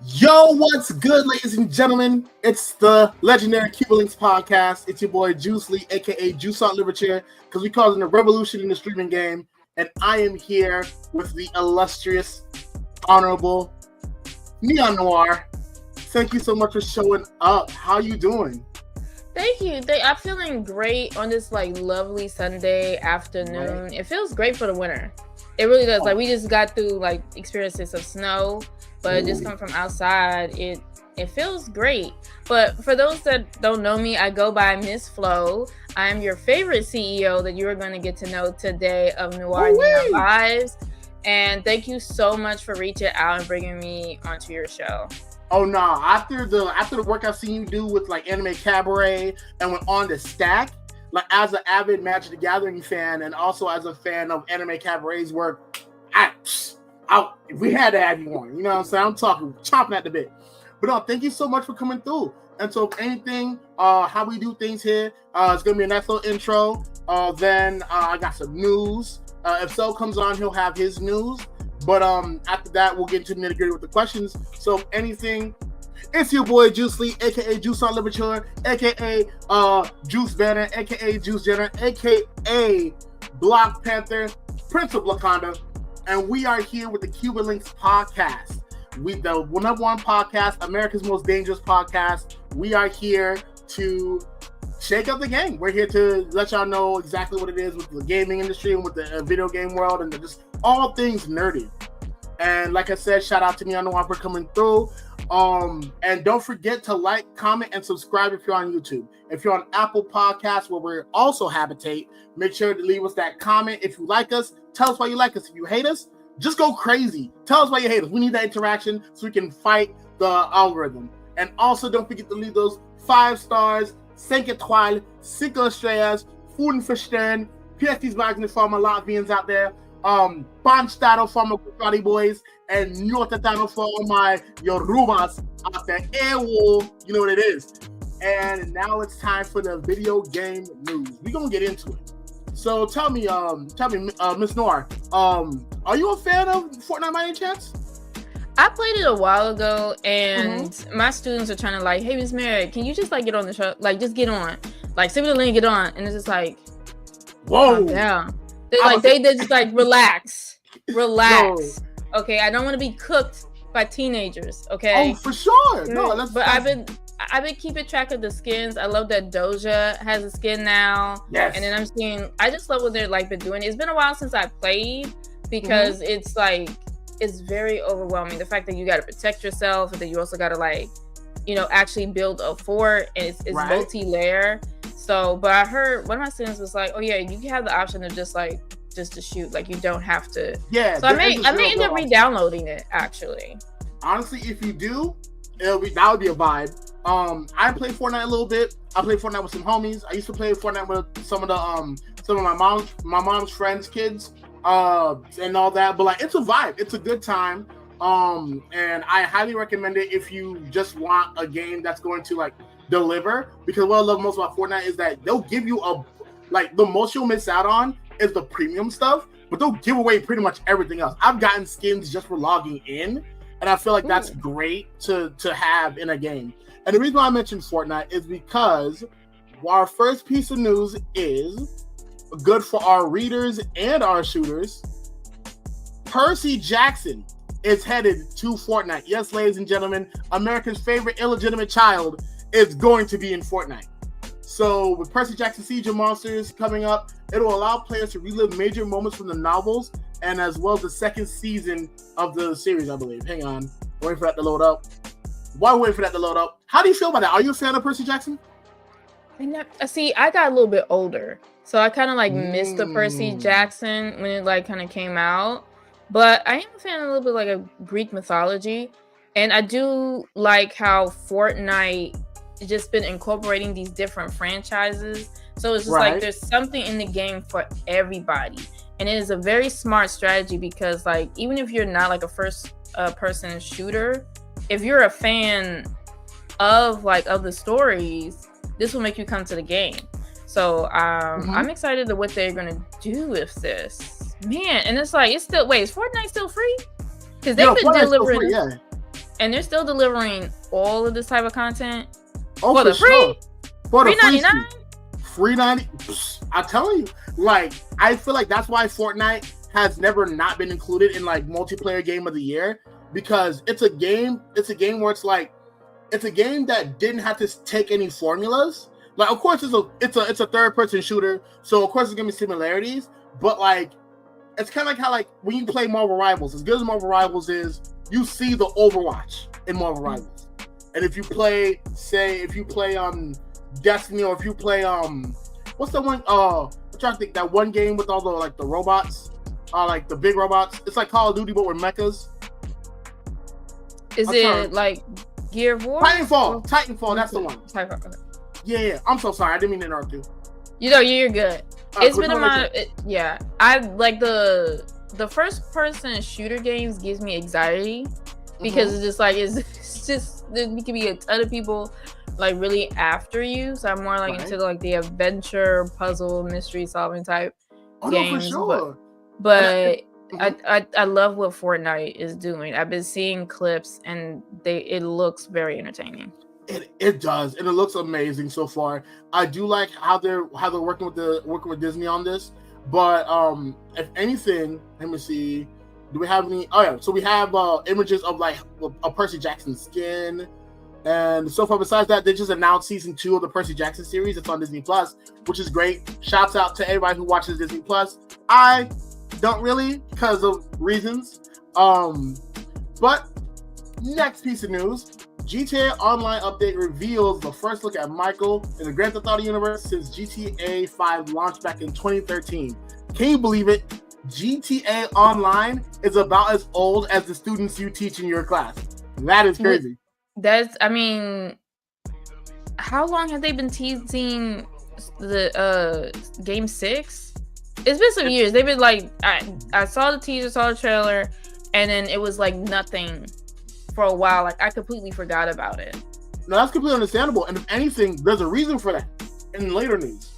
Yo, what's good, ladies and gentlemen? It's the legendary Cuban Linx podcast. It's your boy Juice Lee, aka Juice on Literature, because we call it a revolution in the streaming game. And I am here with the illustrious, honorable NeonNoir. Thank you so much for showing up. How you doing? Thank you. I'm feeling great on this lovely Sunday afternoon. Right. It feels great for the winter. It really does. We just got through experiences of snow, but just coming from outside, it feels great. But for those that don't know me, I go by Miss Flo. I'm your favorite CEO that you are going to get to know today of Noir Vibes. And thank you so much for reaching out and bringing me onto your show. Oh no! After the work I've seen you do with Anime Cabaret and went on to Stack, as an avid Magic the Gathering fan and also as a fan of Anime Cabaret's work, we had to have you on. You know what I'm saying? I'm chomping at the bit. But no, thank you so much for coming through. And so if anything, how we do things here, it's gonna be a nice little intro. Then I got some news. If So comes on, he'll have his news. But after that, we'll get into the nitty-gritty with the questions. So if anything, it's your boy Juice Lee, aka Juice on Literature, aka Juice Banner, aka Juice Jenner, aka Black Panther, Prince of Wakanda, and we are here with the Cuban Linx podcast. The number one podcast, America's most dangerous podcast. We are here to shake up the game. We're here to let y'all know exactly what it is with the gaming industry and with the video game world and just all things nerdy. And like I said, shout out to NeonNoir for coming through. And don't forget to like, comment, and subscribe if you're on YouTube. If you're on Apple Podcasts, where we also habitate, make sure to leave us that comment. If you like us, tell us why you like us. If you hate us, just go crazy. Tell us why you hate us. We need that interaction so we can fight the algorithm. And also, don't forget to leave those 5 stars, 5 étoiles, 5 estrellas, Fuden verstehen, PST's Wagner for my Latvians out there, Banstado for my Bugatti boys, and Nortatano for my Yorubas out there. You know what it is. And now it's time for the video game news. We're gonna get into it. So tell me, Miss Noir, are you a fan of Fortnite by any chance? I played it a while ago, and my students are trying to hey, Miss Mary, can you just get on the show? Just get on. Send me the link, get on. And it's just whoa. Yeah. They just relax. No. Okay, I don't want to be cooked by teenagers. Okay. Oh, for sure. No, but I've been keeping track of the skins. I love that Doja has a skin now. Yes. And then I just love what they're been doing. It's been a while since I played because it's it's very overwhelming. The fact that you got to protect yourself and then you also got to actually build a fort, and it's multi-layer. So, but I heard one of my students was oh yeah, you can have the option of just to shoot. You don't have to. Yeah. So I may end up re-downloading it actually. Honestly, if you do, that would be a vibe. I played Fortnite a little bit. I played Fortnite with some homies. I used to play Fortnite with some of my mom's friends' kids, and all that. But it's a vibe. It's a good time. And I highly recommend it if you just want a game that's going to deliver. Because what I love most about Fortnite is that they'll give you the most you'll miss out on is the premium stuff, but they'll give away pretty much everything else. I've gotten skins just for logging in, and I feel that's great to have in a game. And the reason why I mentioned Fortnite is because our first piece of news is good for our readers and our shooters. Percy Jackson is headed to Fortnite. Yes, ladies and gentlemen, America's favorite illegitimate child is going to be in Fortnite. So with Percy Jackson Siege of Monsters coming up, it'll allow players to relive major moments from the novels and as well as the second season of the series, I believe. Hang on. Wait for that to load up. While we're waiting for that to load up, how do you feel about that? Are you a fan of Percy Jackson? See, I got a little bit older, so I kind of missed the Percy Jackson when it kind of came out. But I am a fan of a little bit of Greek mythology, and I do like how Fortnite has just been incorporating these different franchises. So it's just there's something in the game for everybody, and it is a very smart strategy because even if you're not a first person shooter, if you're a fan of the stories, this will make you come to the game. So I'm excited to what they're gonna do with this, man. And it's is Fortnite still free? Because they've been delivering. and they're still delivering all of this type of content Oh, for the free. Sure. For the free $3.90. I'm telling you, like, I feel like that's why Fortnite has never not been included in like multiplayer game of the year, because it's a game where it's a game that didn't have to take any formulas. Like, of course, it's a third person shooter, so of course there's gonna be similarities, but like, it's kind of like how, like, when you play Marvel Rivals, as good as Marvel Rivals is, you see the Overwatch in Marvel Rivals. And if you play Destiny, or if you play what's the one I'm trying to think, that one game with all the like the robots, like the big robots. It's like Call of Duty but with mechas. Is it like Gear of War? Titanfall, that's the one. Titanfall. Yeah. I'm so sorry. I didn't mean to interrupt you. You know, you're good. It's been yeah. I like the first person shooter games gives me anxiety because it's just like it's just there can be a ton of people like really after you. So I'm more like into like the adventure, puzzle, mystery solving type games. No, for sure. But I love what Fortnite is doing. I've been seeing clips and it looks very entertaining. It does, and it looks amazing so far. I do like how they're working with Disney on this. But if anything, let me see. Do we have any? Oh yeah, so we have images of like a Percy Jackson skin, and so far besides that, they just announced season 2 of the Percy Jackson series. It's on Disney Plus, which is great. Shouts out to everybody who watches Disney Plus. I don't really, because of reasons. But next piece of news. GTA Online update reveals the first look at Michael in the Grand Theft Auto universe since GTA 5 launched back in 2013. Can you believe it? GTA Online is about as old as the students you teach in your class. That is crazy. I mean, how long have they been teasing the Game 6? It's been some years. They've been like, I saw the teaser, saw the trailer, and then it was like nothing for a while. Like, I completely forgot about it. No, that's completely understandable. And if anything, there's a reason for that in later news.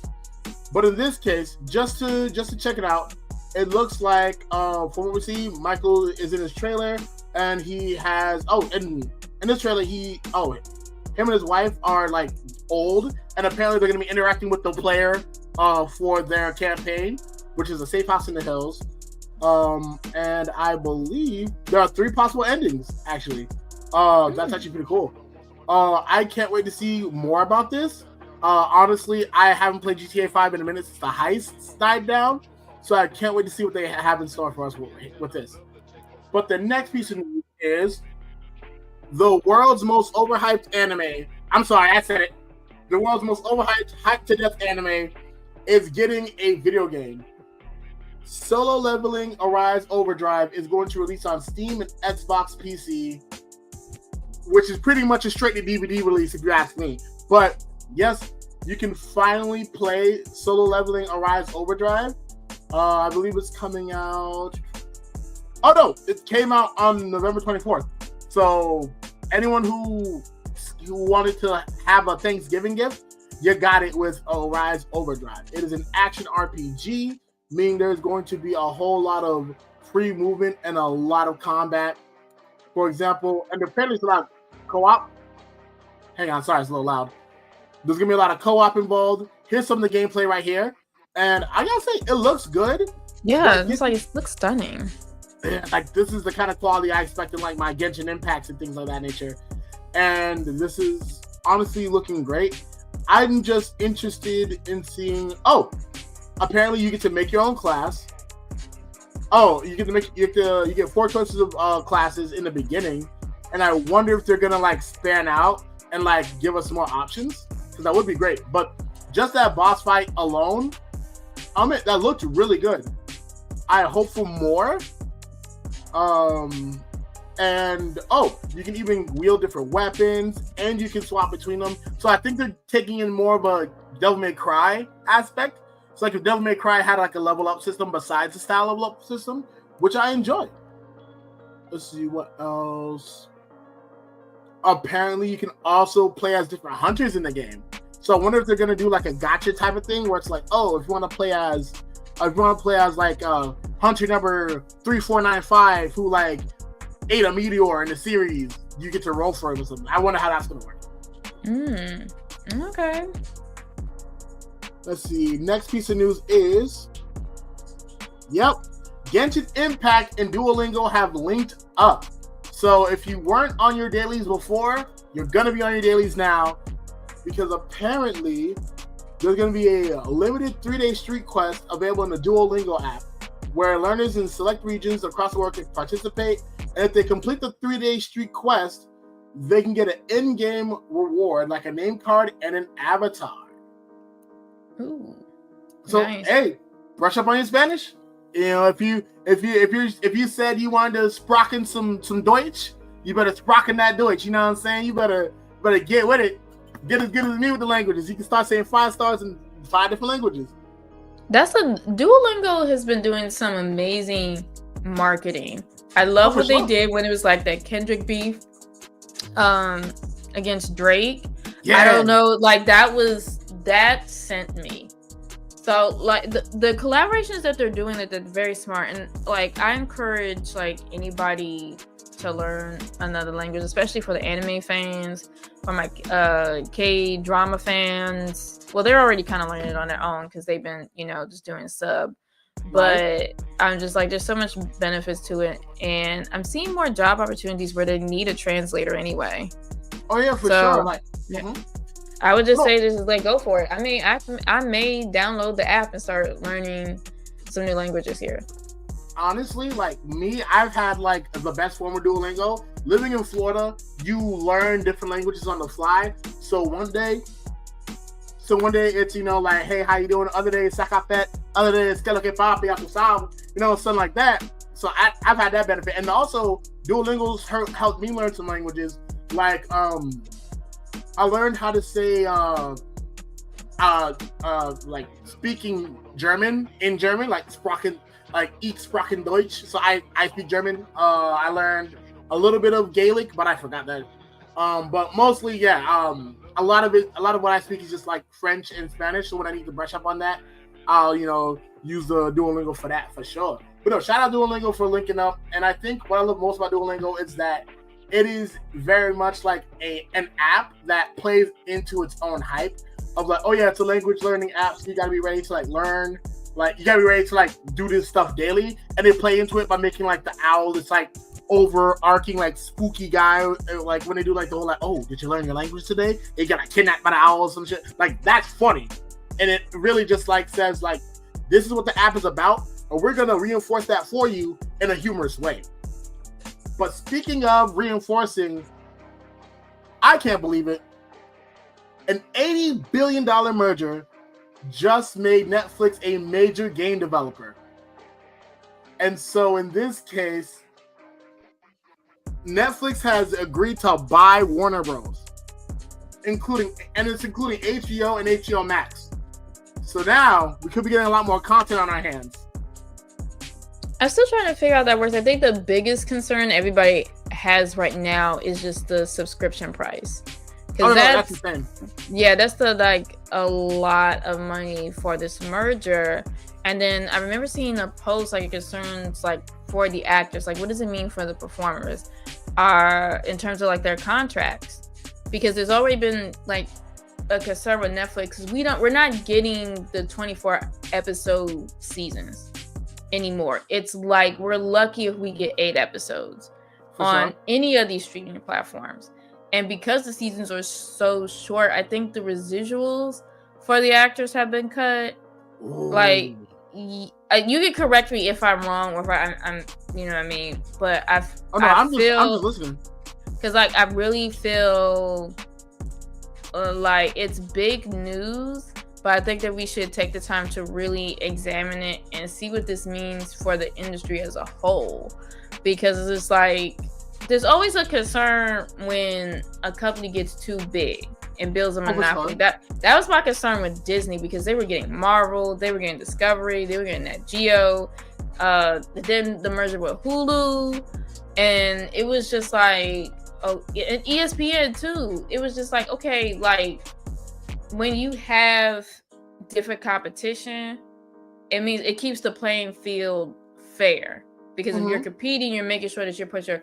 But in this case, just to check it out, it looks like from what we see, Michael is in his trailer, and he has in this trailer him and his wife are like old, and apparently they're gonna be interacting with the player for their campaign, which is a safe house in the hills. And I believe there are 3 possible endings, actually. That's actually pretty cool. I can't wait to see more about this. Honestly, I haven't played GTA 5 in a minute since the heists died down, so I can't wait to see what they have in store for us with this. But the next piece of news is the world's most overhyped anime. I'm sorry, I said it. The world's most overhyped, hyped to death anime is getting a video game. Solo Leveling Arise Overdrive is going to release on Steam and Xbox PC, which is pretty much a straight to DVD release if you ask me. But yes, you can finally play Solo Leveling Arise Overdrive. I believe it's coming out. Oh no, it came out on November 24th. So anyone who wanted to have a Thanksgiving gift, you got it with Arise Overdrive. It is an action RPG, meaning there's going to be a whole lot of free movement and a lot of combat. For example, and apparently it's a lot of co-op. Hang on, sorry, it's a little loud. There's going to be a lot of co-op involved. Here's some of the gameplay right here. And I gotta say, it looks good. Yeah, it looks stunning. Like, this is the kind of quality I expect in like my Genshin Impacts and things like that nature. And this is honestly looking great. I'm just interested in seeing. Oh, apparently you get to make your own class. Oh, you get 4 choices of classes in the beginning, and I wonder if they're gonna like span out and like give us more options, because that would be great. But just that boss fight alone, that looked really good. I hope for more. And you can even wield different weapons, and you can swap between them. So I think they're taking in more of a Devil May Cry aspect. It's like if Devil May Cry had like a level up system besides the style level up system, which I enjoy. Let's see what else. Apparently, you can also play as different hunters in the game. So I wonder if they're gonna do like a gacha type of thing where it's like, if you want to play as like hunter number 3495, who like ate a meteor in the series, you get to roll for it or something. I wonder how that's gonna work. Okay. Let's see. Next piece of news is, Genshin Impact and Duolingo have linked up. So if you weren't on your dailies before, you're gonna be on your dailies now, because apparently there's gonna be a limited 3-day streak quest available in the Duolingo app, where learners in select regions across the world can participate. And if they complete the 3-day streak quest, they can get an in-game reward like a name card and an avatar. Ooh. So Nice. hey, brush up on your Spanish. If you said you wanted to sprocken some Deutsch, you better sprocken that Deutsch. You know what I'm saying? You better get with it. Get as good as me with the languages. You can start saying 5 stars in 5 different languages. Duolingo has been doing some amazing marketing. I love what they did when it was like that Kendrick beef against Drake. Yeah. I don't know, like that sent me. So like the collaborations that they're doing, that they're very smart, and like I encourage like anybody to learn another language, especially for the anime fans, for my K-drama fans. Well, they're already kind of learning it on their own because they've been, just doing sub. But I'm just like, there's so much benefits to it, and I'm seeing more job opportunities where they need a translator anyway. Oh yeah, for sure. Like, I would just say just like go for it. I mean, I may download the app and start learning some new languages here. Honestly, like me, I've had like the best form of Duolingo. Living in Florida, you learn different languages on the fly. So one day it's like, hey, how you doing? Other day it's sacapet. Other day it's que lo que papi, ya tu sabes. Something like that. So I've had that benefit, and also Duolingo's helped me learn some languages. Like I learned how to say like speaking German in German, like Sprachen, like ich sprachen Deutsch. So I speak German. I learned a little bit of Gaelic, but I forgot that. But mostly, a lot of what I speak is just like French and Spanish. So when I need to brush up on that, I'll use the Duolingo for that for sure. But no, shout out Duolingo for linking up. And I think what I love most about Duolingo is that it is very much like an app that plays into its own hype of like, oh yeah, it's a language learning app, so you gotta be ready to like learn, like you gotta be ready to like do this stuff daily, and they play into it by making like the owl this like overarching like spooky guy, like when they do like the whole like, oh, did you learn your language today? They got kidnapped by the owl or some shit. Like that's funny, and it really just like says like, this is what the app is about, and we're gonna reinforce that for you in a humorous way. But speaking of reinforcing, I can't believe it. An $80 billion merger just made Netflix a major game developer. And so in this case, Netflix has agreed to buy Warner Bros. Including HBO and HBO Max. So now we could be getting a lot more content on our hands. I'm still trying to figure out how that works. I think the biggest concern everybody has right now is just the subscription price. That's the same. Yeah, that's like a lot of money for this merger. And then I remember seeing a post like concerns like for the actors, like what does it mean for the performers, in terms of like their contracts? Because there's already been like a concern with Netflix. We're not getting the 24 episode seasons anymore. It's like we're lucky if we get 8 episodes on any of these streaming platforms. And because the seasons are so short, I think the residuals for the actors have been cut. Ooh. Like you can correct me if I'm wrong or if I'm you know what I mean, but I'm just listening, because like I really feel like it's big news. But I think that we should take the time to really examine it and see what this means for the industry as a whole. Because it's like, there's always a concern when a company gets too big and builds a monopoly. That was my concern with Disney, because they were getting Marvel, they were getting Discovery, they were getting Nat Geo. Then the merger with Hulu. And it was just like, and ESPN too. It was just like, okay, like, when you have different competition, it means it keeps the playing field fair. because if you're competing, you're making sure that you put your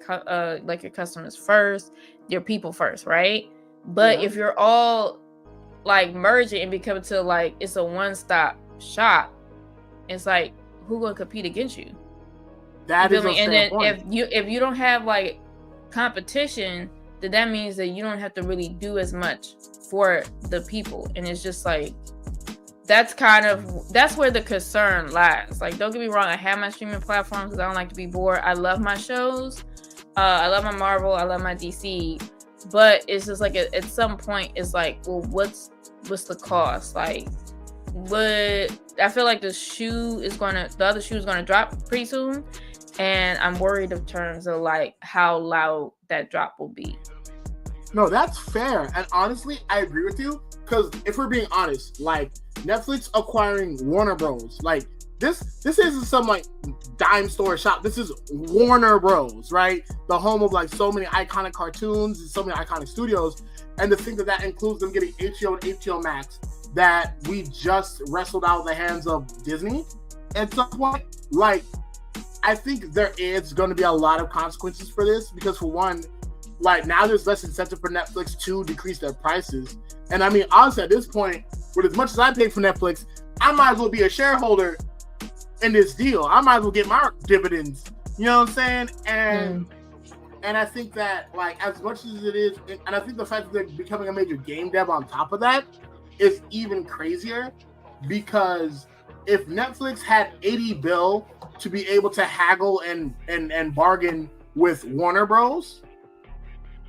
like your customers first, your people first, right? But if you're all like merging and becoming to like it's a one-stop shop, it's like who gonna compete against you? That is a and then point. if you don't have like competition, then that means that you don't have to really do as much for the people, and it's just like that's where the concern lies. Like, don't get me wrong, I have my streaming platforms because I don't like to be bored. I love my shows, I love my Marvel, I love my DC, but it's just like at some point it's like, well, what's the cost? Like, what I feel like the other shoe is gonna drop pretty soon, and I'm worried in terms of like how loud that drop will be. No, that's fair. And honestly, I agree with you. Because if we're being honest, like Netflix acquiring Warner Bros. Like this isn't some like dime store shop. This is Warner Bros. Right? The home of like so many iconic cartoons and so many iconic studios. And to think that includes them getting HBO and HBO Max that we just wrestled out of the hands of Disney at some point. Like, I think there is going to be a lot of consequences for this because, for one, like now there's less incentive for Netflix to decrease their prices. And I mean, honestly, at this point, with as much as I paid for Netflix, I might as well be a shareholder in this deal. I might as well get my dividends. You know what I'm saying? And I think that, like, as much as it is, and I think the fact that they're becoming a major game dev on top of that is even crazier, because if Netflix had 80 bill to be able to haggle and bargain with Warner Bros.,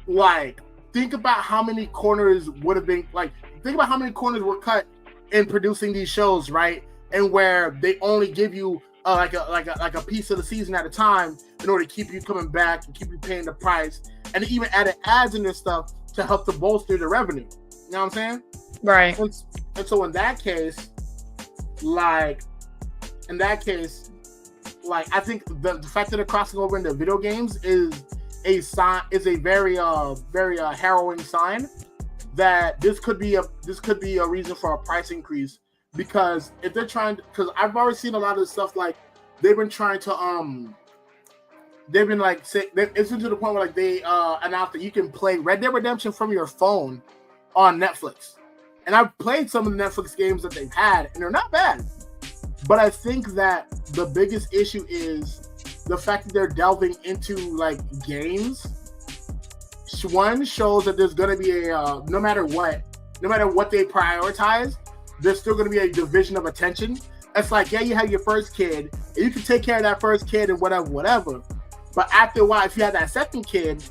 like, think about how many corners would have been, like, think about how many corners were cut in producing these shows, right? And where they only give you like a piece of the season at a time in order to keep you coming back and keep you paying the price, and even added ads in this stuff to help to bolster the revenue. You know what I'm saying? Right. And so in that case, like, I think the fact that they're crossing over into video games is a very harrowing sign that this could be a reason for a price increase. Because if they're trying, because I've already seen a lot of the stuff, like they've been trying to they've been like it's been to the point where like they announced that you can play Red Dead Redemption from your phone on Netflix. And I've played some of the Netflix games that they've had, and they're not bad. But I think that the biggest issue is the fact that they're delving into like games. One shows that there's going to be a no matter what they prioritize, there's still going to be a division of attention. It's like, yeah, you have your first kid, and you can take care of that first kid and whatever. But after a while, if you have that second kid,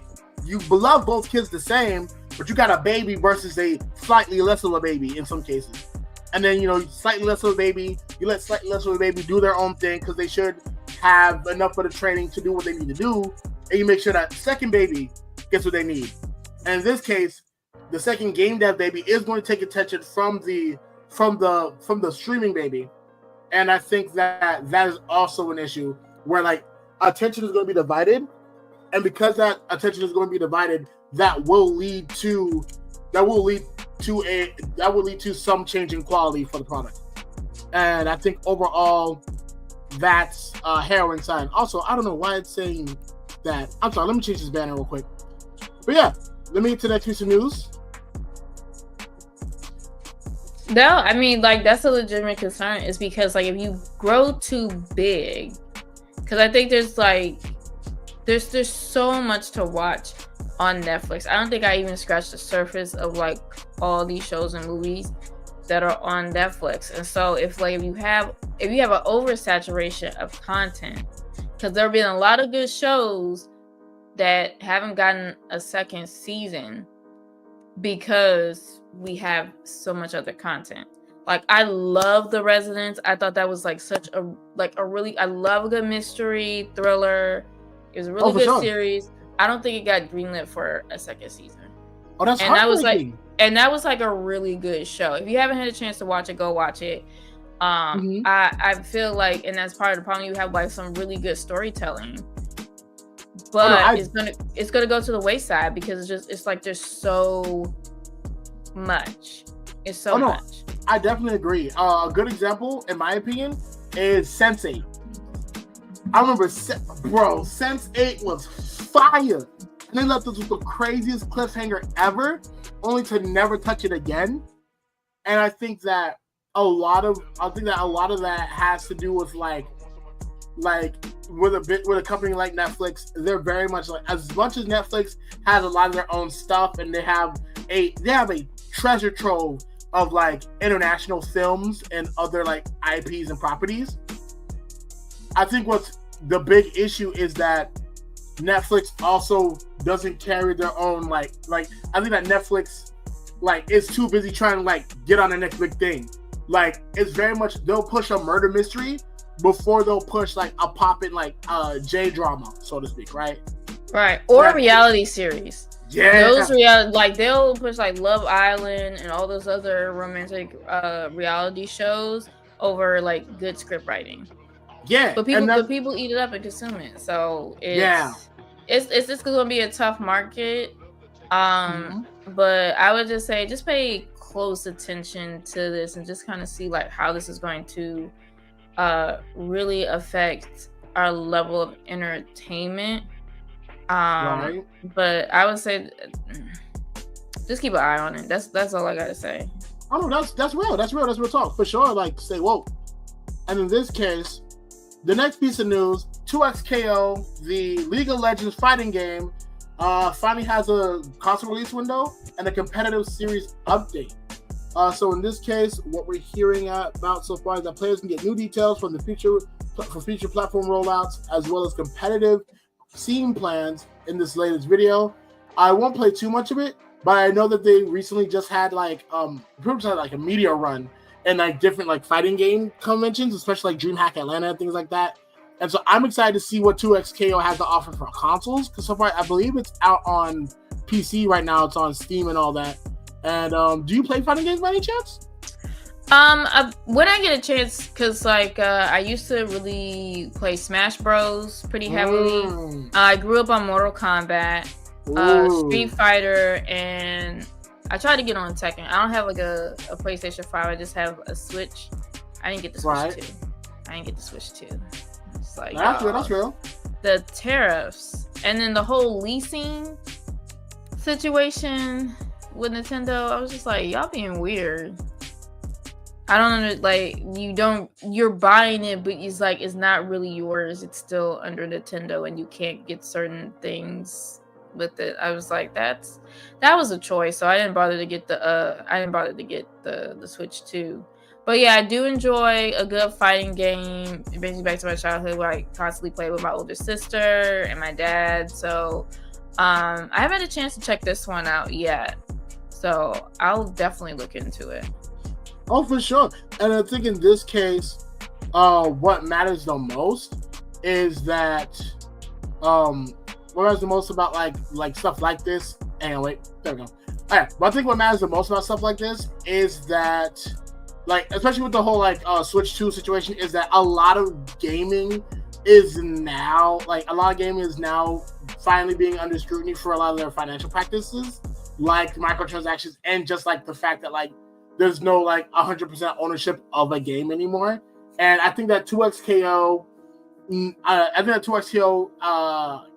you love both kids the same, but you got a baby versus a slightly less of a baby in some cases. And then, slightly less of a baby, you let slightly less of a baby do their own thing because they should have enough of the training to do what they need to do. And you make sure that second baby gets what they need. And in this case, the second game dev baby is going to take attention from the streaming baby. And I think that is also an issue where like attention is going to be divided. And because that attention is going to be divided, that will lead to some change in quality for the product. And I think overall that's a harrowing sign. Also, I don't know why it's saying that. I'm sorry, let me change this banner real quick. But yeah, let me get to that piece of news. No, I mean, like, that's a legitimate concern, is because like if you grow too big, because I think there's so much to watch on Netflix. I don't think I even scratched the surface of like all these shows and movies that are on Netflix. And so if you have an oversaturation of content, because there have been a lot of good shows that haven't gotten a second season because we have so much other content. Like, I love The Residence. I thought that was like I love a good mystery thriller. It was a really good series. I don't think it got greenlit for a second season. Oh, that's heartbreaking. That was like a really good show. If you haven't had a chance to watch it, go watch it. I feel like, and that's part of the problem, you have like some really good storytelling, but it's gonna go to the wayside because it's like there's so much. It's so much. I definitely agree. A good example, in my opinion, is Sense8. I remember, bro, Sense8 was fire. And they left us with the craziest cliffhanger ever, only to never touch it again. And I think that a lot of that has to do with like with a company like Netflix. They're very much like, as much as Netflix has a lot of their own stuff, and they have a treasure trove of like international films and other like IPs and properties. I think what's the big issue is that Netflix also doesn't carry their own like I think that Netflix like is too busy trying to like get on the next big thing. Like, it's very much, they'll push a murder mystery before they'll push like a poppin' like J drama, so to speak, right? Right. Or a reality series. Yeah. Those like they'll push like Love Island and all those other romantic reality shows over like good script writing. Yeah. But people eat it up and consume it. So it's just gonna be a tough market. But I would just say just pay close attention to this and just kind of see like how this is going to really affect our level of entertainment. Right. But I would say just keep an eye on it. That's all I gotta say. Oh no, that's real. That's real talk for sure. Like, stay woke. And in this case, the next piece of news: 2XKO, the League of Legends fighting game, finally has a console release window and a competitive series update. So in this case, what we're hearing about so far is that players can get new details from the future platform rollouts, as well as competitive scene plans in this latest video. I won't play too much of it, but I know that they recently just had like a media run and like different like fighting game conventions, especially like DreamHack Atlanta and things like that. And so I'm excited to see what 2XKO has to offer for consoles, because so far I believe it's out on PC right now. It's on Steam and all that. And do you play fighting games by any chance? When I get a chance, because like I used to really play Smash Bros pretty heavily. I grew up on Mortal Kombat, Street Fighter, and I tried to get on Tekken. I don't have like a PlayStation 5. I just have a Switch. I didn't get the Switch 2. It's like, that's real. The tariffs and then the whole leasing situation with Nintendo, I was just like, y'all being weird. I don't know, you're buying it, but it's like it's not really yours. It's still under Nintendo, and you can't get certain things with it. I was like, that was a choice, so I didn't bother to get the Switch 2. But yeah, I do enjoy a good fighting game. It brings me back to my childhood where I constantly played with my older sister and my dad. So I haven't had a chance to check this one out yet. So I'll definitely look into it. Oh, for sure. And I think in this case, what matters the most is that what matters the most about like stuff like this. Anyway, there we go. All right, but I think what matters the most about stuff like this is that, like, especially with the whole like Switch 2 situation, is that a lot of gaming is now finally being under scrutiny for a lot of their financial practices, like microtransactions, and just like the fact that like there's no like 100% ownership of a game anymore. And I think that 2XKO,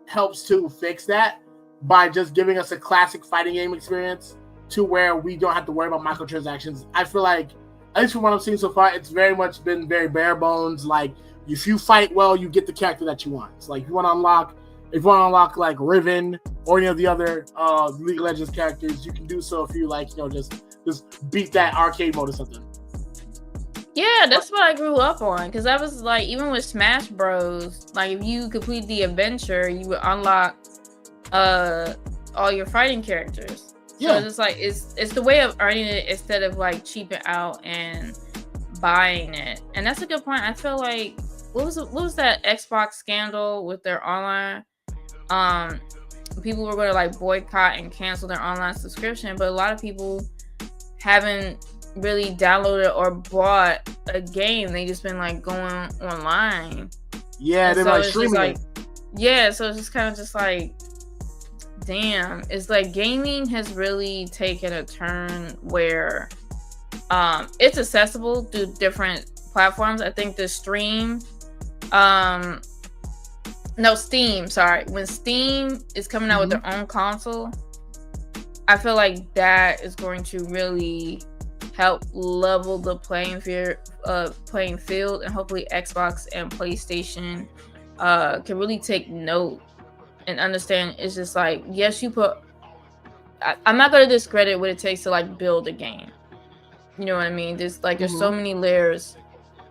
helps to fix that by just giving us a classic fighting game experience to where we don't have to worry about microtransactions. I feel like, at least from what I've seen so far, it's very much been very bare bones. Like, if you fight well, you get the character that you want. It's like, if you want to unlock like Riven or any of the other League of Legends characters, you can do so if you like, just beat that arcade mode or something. Yeah, that's what I grew up on. Because I was like, even with Smash Bros, like if you complete the adventure, you would unlock all your fighting characters. So it's like it's the way of earning it instead of like cheaping out and buying it. And that's a good point. I feel like what was that Xbox scandal with their online? People were going to like boycott and cancel their online subscription, but a lot of people haven't really downloaded or bought a game. They just been like going online. Yeah, they're like streaming it. Yeah, so it's just kind of just like, damn, it's like gaming has really taken a turn where it's accessible through different platforms. I think the stream No, Steam. Sorry, when Steam is coming out with their own console, I feel like that is going to really help level the playing field, and hopefully Xbox and PlayStation can really take note and understand. It's just like, yes, you put. I'm not gonna discredit what it takes to like build a game. You know what I mean? There's so many layers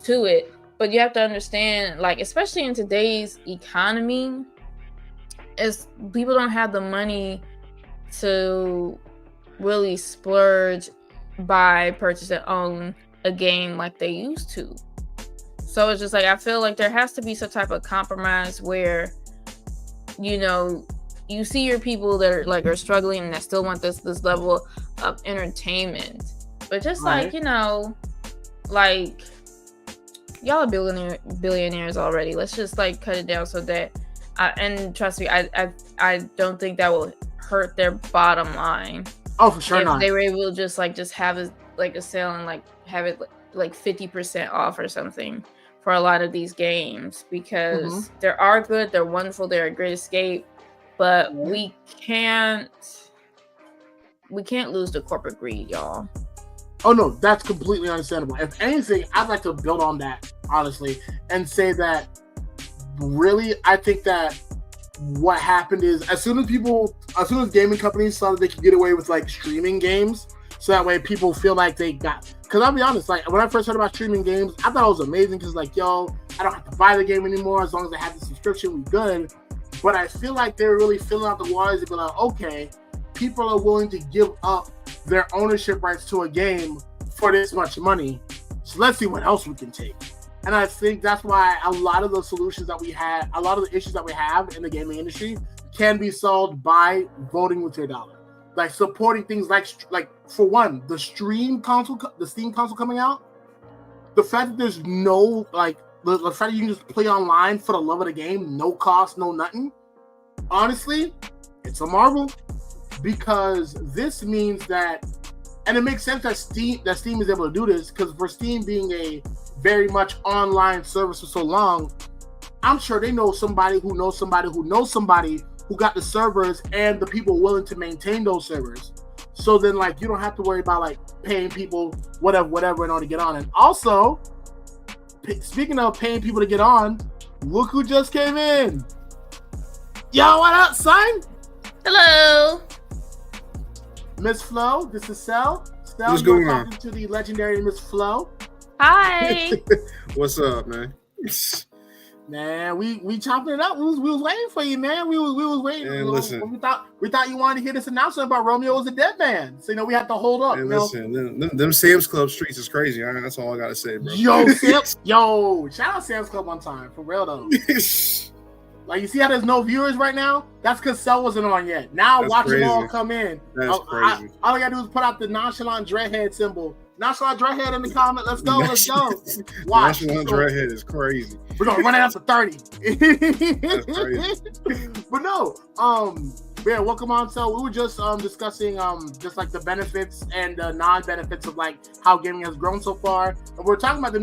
to it, but you have to understand, like, especially in today's economy, is people don't have the money to really splurge, buy, purchase, and own a game like they used to. So it's just like, I feel like there has to be some type of compromise where, you know, you see your people that are struggling and that still want this level of entertainment, but just like, you know, like, y'all are billionaires already. Let's just like cut it down so that, and trust me, I don't think that will hurt their bottom line. Oh, for sure if not. They were able to just have a sale and like have it like 50% off or something for a lot of these games, because they are good, they're wonderful, they're a great escape, but we can't lose the corporate greed, y'all. Oh no, that's completely understandable. If anything, I'd like to build on that, honestly, and say that really, I think that what happened is, as soon as gaming companies saw that they could get away with like streaming games, so that way people feel like they got. Because I'll be honest, like when I first heard about streaming games, I thought it was amazing because like, yo, I don't have to buy the game anymore as long as I have the subscription, we good. But I feel like they're really filling out the waters and be like, okay, people are willing to give up their ownership rights to a game for this much money. So let's see what else we can take. And I think that's why a lot of the solutions that we had, a lot of the issues that we have in the gaming industry can be solved by voting with your dollar. Like supporting things like for one, the Steam console coming out, the fact that there's no, like, the fact that you can just play online for the love of the game, no cost, no nothing. Honestly, it's a marvel, because this means that, and it makes sense that Steam is able to do this, because for Steam being a very much online service for so long, I'm sure they know somebody who knows somebody who knows somebody who got the servers and the people willing to maintain those servers. So then, like, you don't have to worry about like paying people whatever in order to get on. And also, speaking of paying people to get on, look who just came in. Yo, what up, son? Hello, Miss Flo. This is Cell. What's going on? Talking to the legendary Miss Flo. hi. What's up, man? Man, we chopping it up. We was waiting for you, man. We was waiting. Man, listen. We thought you wanted to hear this announcement about Romeo was a dead man. So we had to hold up. Man, listen, them Sam's Club streets is crazy. That's all I gotta say, bro. Yo, shout out Sam's Club one time, for real though. Like, you see how there's no viewers right now? That's because Cell wasn't on yet. Now That's watch crazy. them all come in. That's crazy. All I gotta do is put out the nonchalant dreadhead symbol. Nonchalant dreadhead in the comment. Let's go. Watch. Nonchalant dreadhead is crazy. We're gonna run it up to 30. That's crazy. But no, yeah, welcome on. So we were just discussing just like the benefits and the non-benefits of like how gaming has grown so far. And we're talking about the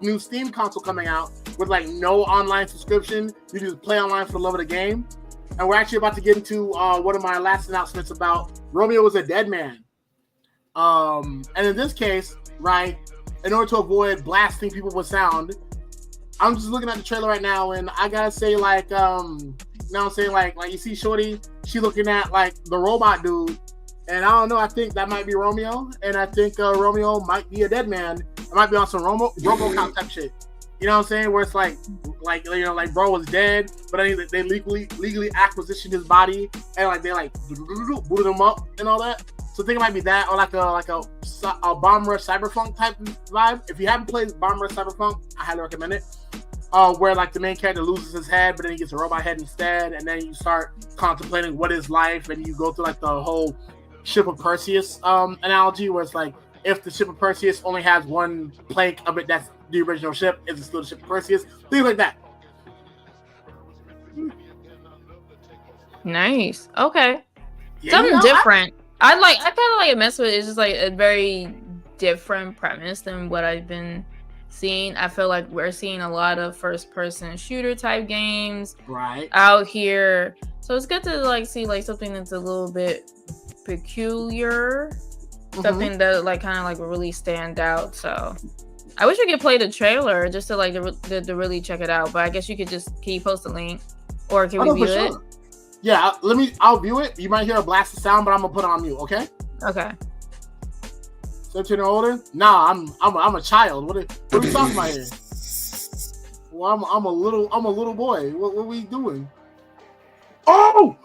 new Steam console coming out with like no online subscription. You just play online for the love of the game. And we're actually about to get into one of my last announcements about Romeo was a dead man. And in this case, right, in order to avoid blasting people with sound, I'm just looking at the trailer right now, and I gotta say, like, you know what I'm saying, like you see Shorty, she looking at like the robot dude, and I don't know, I think that might be Romeo, and I think Romeo might be a dead man. It might be on some RoboCop type shit. You know what I'm saying? Where it's like you know, like bro was dead, but then they legally acquisitioned his body, and like they like booted him up and all that. So I think it might be that, or like a Bomb Rush Cyberpunk type vibe. If you haven't played Bomb Rush Cyberpunk, I highly recommend it. Where like the main character loses his head, but then he gets a robot head instead, and then you start contemplating what is life, and you go through like the whole Ship of Perseus analogy, where it's like, if the Ship of Perseus only has one plank of it that's the original ship, is it still the Ship of Perseus? Things like that. Nice. Okay. Yeah, Something you know, different. I kind of like a mess with it. It's just like a very different premise than what I've been scene. I feel like we're seeing a lot of first-person shooter type games out here. So it's good to like see like something that's a little bit peculiar, something that like kind of like really stand out. So I wish we could play the trailer just to like to really check it out. But I guess can you post the link or can we view it? Yeah, I'll view it. You might hear a blast of sound, but I'm gonna put it on mute. Okay. Okay. 17 or older? Nah, I'm a child. What are we talking about here? Well, I'm a little boy. What are we doing? Oh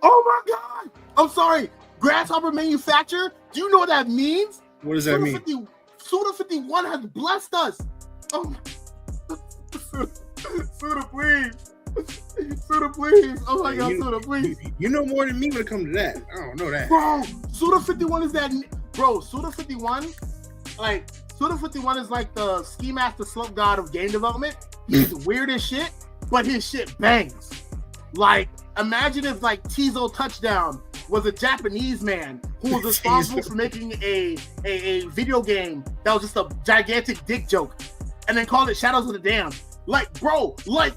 my God! I'm sorry. Grasshopper manufacturer. Do you know what that means? What does that mean? Suda 51 has blessed us. Oh, Suda, please. Suda, please. Oh my God, Suda, please. You know more than me when it comes to that. I don't know that. Bro, Suda 51 is that. Bro, Suda 51, like, Suda 51 is like the ski master slope god of game development. He's weird as shit, but his shit bangs. Like, imagine if, like, Tizo Touchdown was a Japanese man who was responsible for making a video game that was just a gigantic dick joke and then called it Shadows of the Damned. Like, bro, like,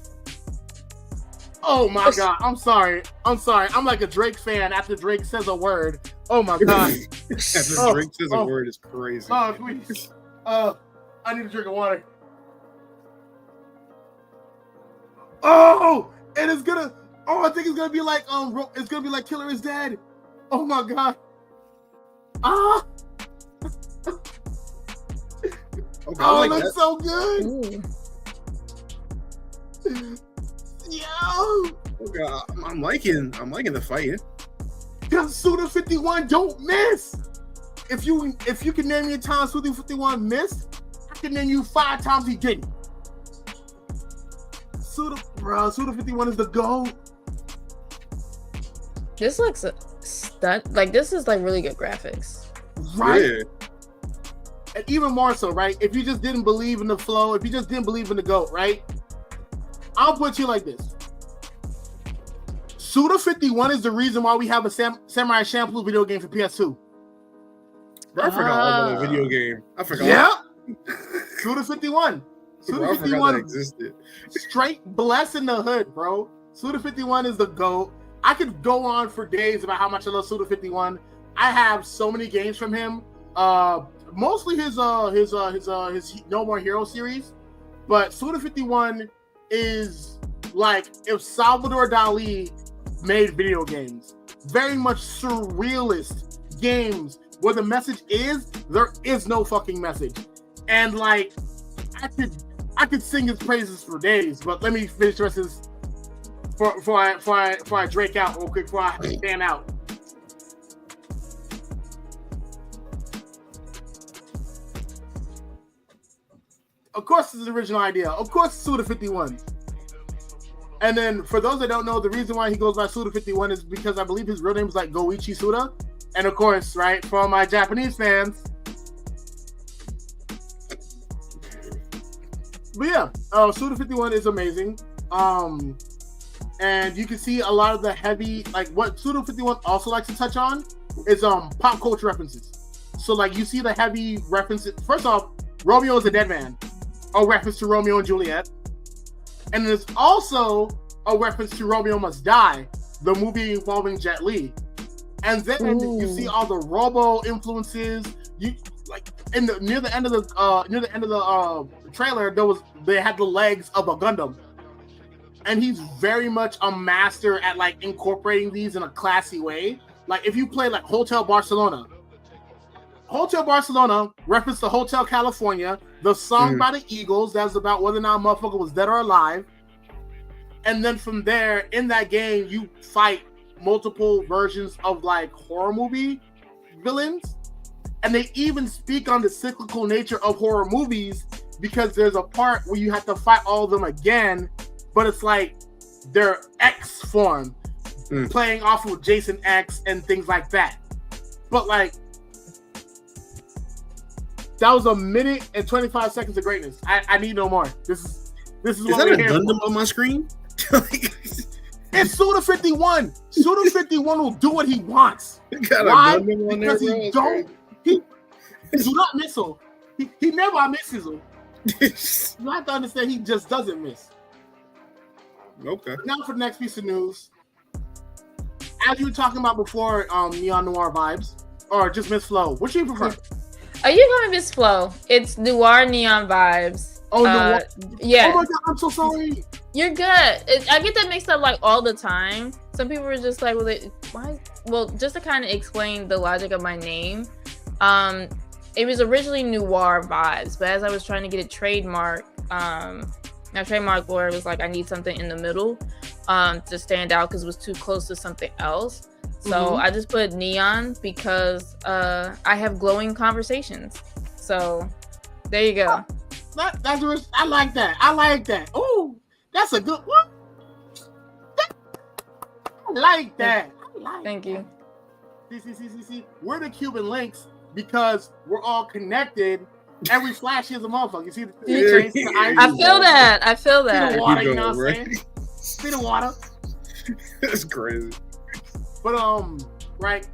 oh my God, I'm sorry. I'm like a Drake fan after Drake says a word. Oh my God. After Drake says a word is crazy. Oh, please. I need a drink of water. Oh, and it's gonna. Oh, I think it's gonna be like it's gonna be like Killer is Dead. Oh my God. Ah. Okay, oh, like that's so good. Ooh. Yo. Okay, I'm liking the fighting. Cause Suda 51 don't miss. If you can name me a time Suda 51 missed, I can name you 5 times he didn't. Suda 51 is the GOAT. This looks like this is like really good graphics. Right? Yeah. And even more so, right? If you just didn't believe in the flow, if you just didn't believe in the GOAT, right? I'll put you like this. Suda 51 is the reason why we have a Samurai Champloo video game for PS2. Bro, I forgot all about the video game. I forgot. Yeah. Suda 51. Suda 51 existed. Straight bless in the hood, bro. Suda 51 is the GOAT. I could go on for days about how much I love Suda 51. I have so many games from him. Mostly his No More Hero series. But Suda 51 is like if Salvador Dali made video games. Very much surrealist games where the message is there is no fucking message. And like I could sing his praises for days, but let me finish the rest of this before I drake out real quick, before I fan out. Of course, this is the original idea. Of course, Suda 51. And then, for those that don't know, the reason why he goes by Suda 51 is because I believe his real name is like Goichi Suda. And of course, right, for all my Japanese fans. But yeah, Suda 51 is amazing. And you can see a lot of the heavy, like what Suda 51 also likes to touch on is pop culture references. So like you see the heavy references. First off, Romeo is a dead man. A reference to Romeo and Juliet. And there's also a reference to Romeo Must Die, the movie involving Jet Li. And then you see all the Robo influences. You like near the end of the trailer, they had the legs of a Gundam. And he's very much a master at like incorporating these in a classy way. Like if you play like Hotel Barcelona reference to Hotel California, the song by the Eagles that's about whether or not a motherfucker was dead or alive. And then from there, in that game, you fight multiple versions of like horror movie villains. And they even speak on the cyclical nature of horror movies because there's a part where you have to fight all of them again, but it's like their X form, playing off of Jason X and things like that. But like, that was a minute and 25 seconds of greatness. I need no more. This is what that we're a here Gundam for. on my screen? It's Suda 51. Suda 51 will do what he wants. Got Why? a Gundam on Because there, he bro. don't. He do not missile. He never misses them. You have to understand he just doesn't miss. Okay. Now for the next piece of news. As you were talking about before, NeonNoir Vibes, or just Miss Flo, which do you prefer? Are you going Miss Flo? It's Noir Neon Vibes. Oh, no. Yeah. Oh, my God. I'm so sorry. You're good. I get that mixed up like all the time. Some people are just like, why? Well, just to kind of explain the logic of my name, it was originally Noir Vibes, but as I was trying to get it trademarked, my trademark lawyer was like, I need something in the middle to stand out because it was too close to something else. So I just put neon because I have glowing conversations. So there you go. I like that. I like that. Oh, that's a good one. I like that. Thank you. See. We're the Cuban Linx because we're all connected. Every flash is a motherfucker. You see the ice? I feel that. See the water, you know what I'm saying? See the water. That's crazy. But right.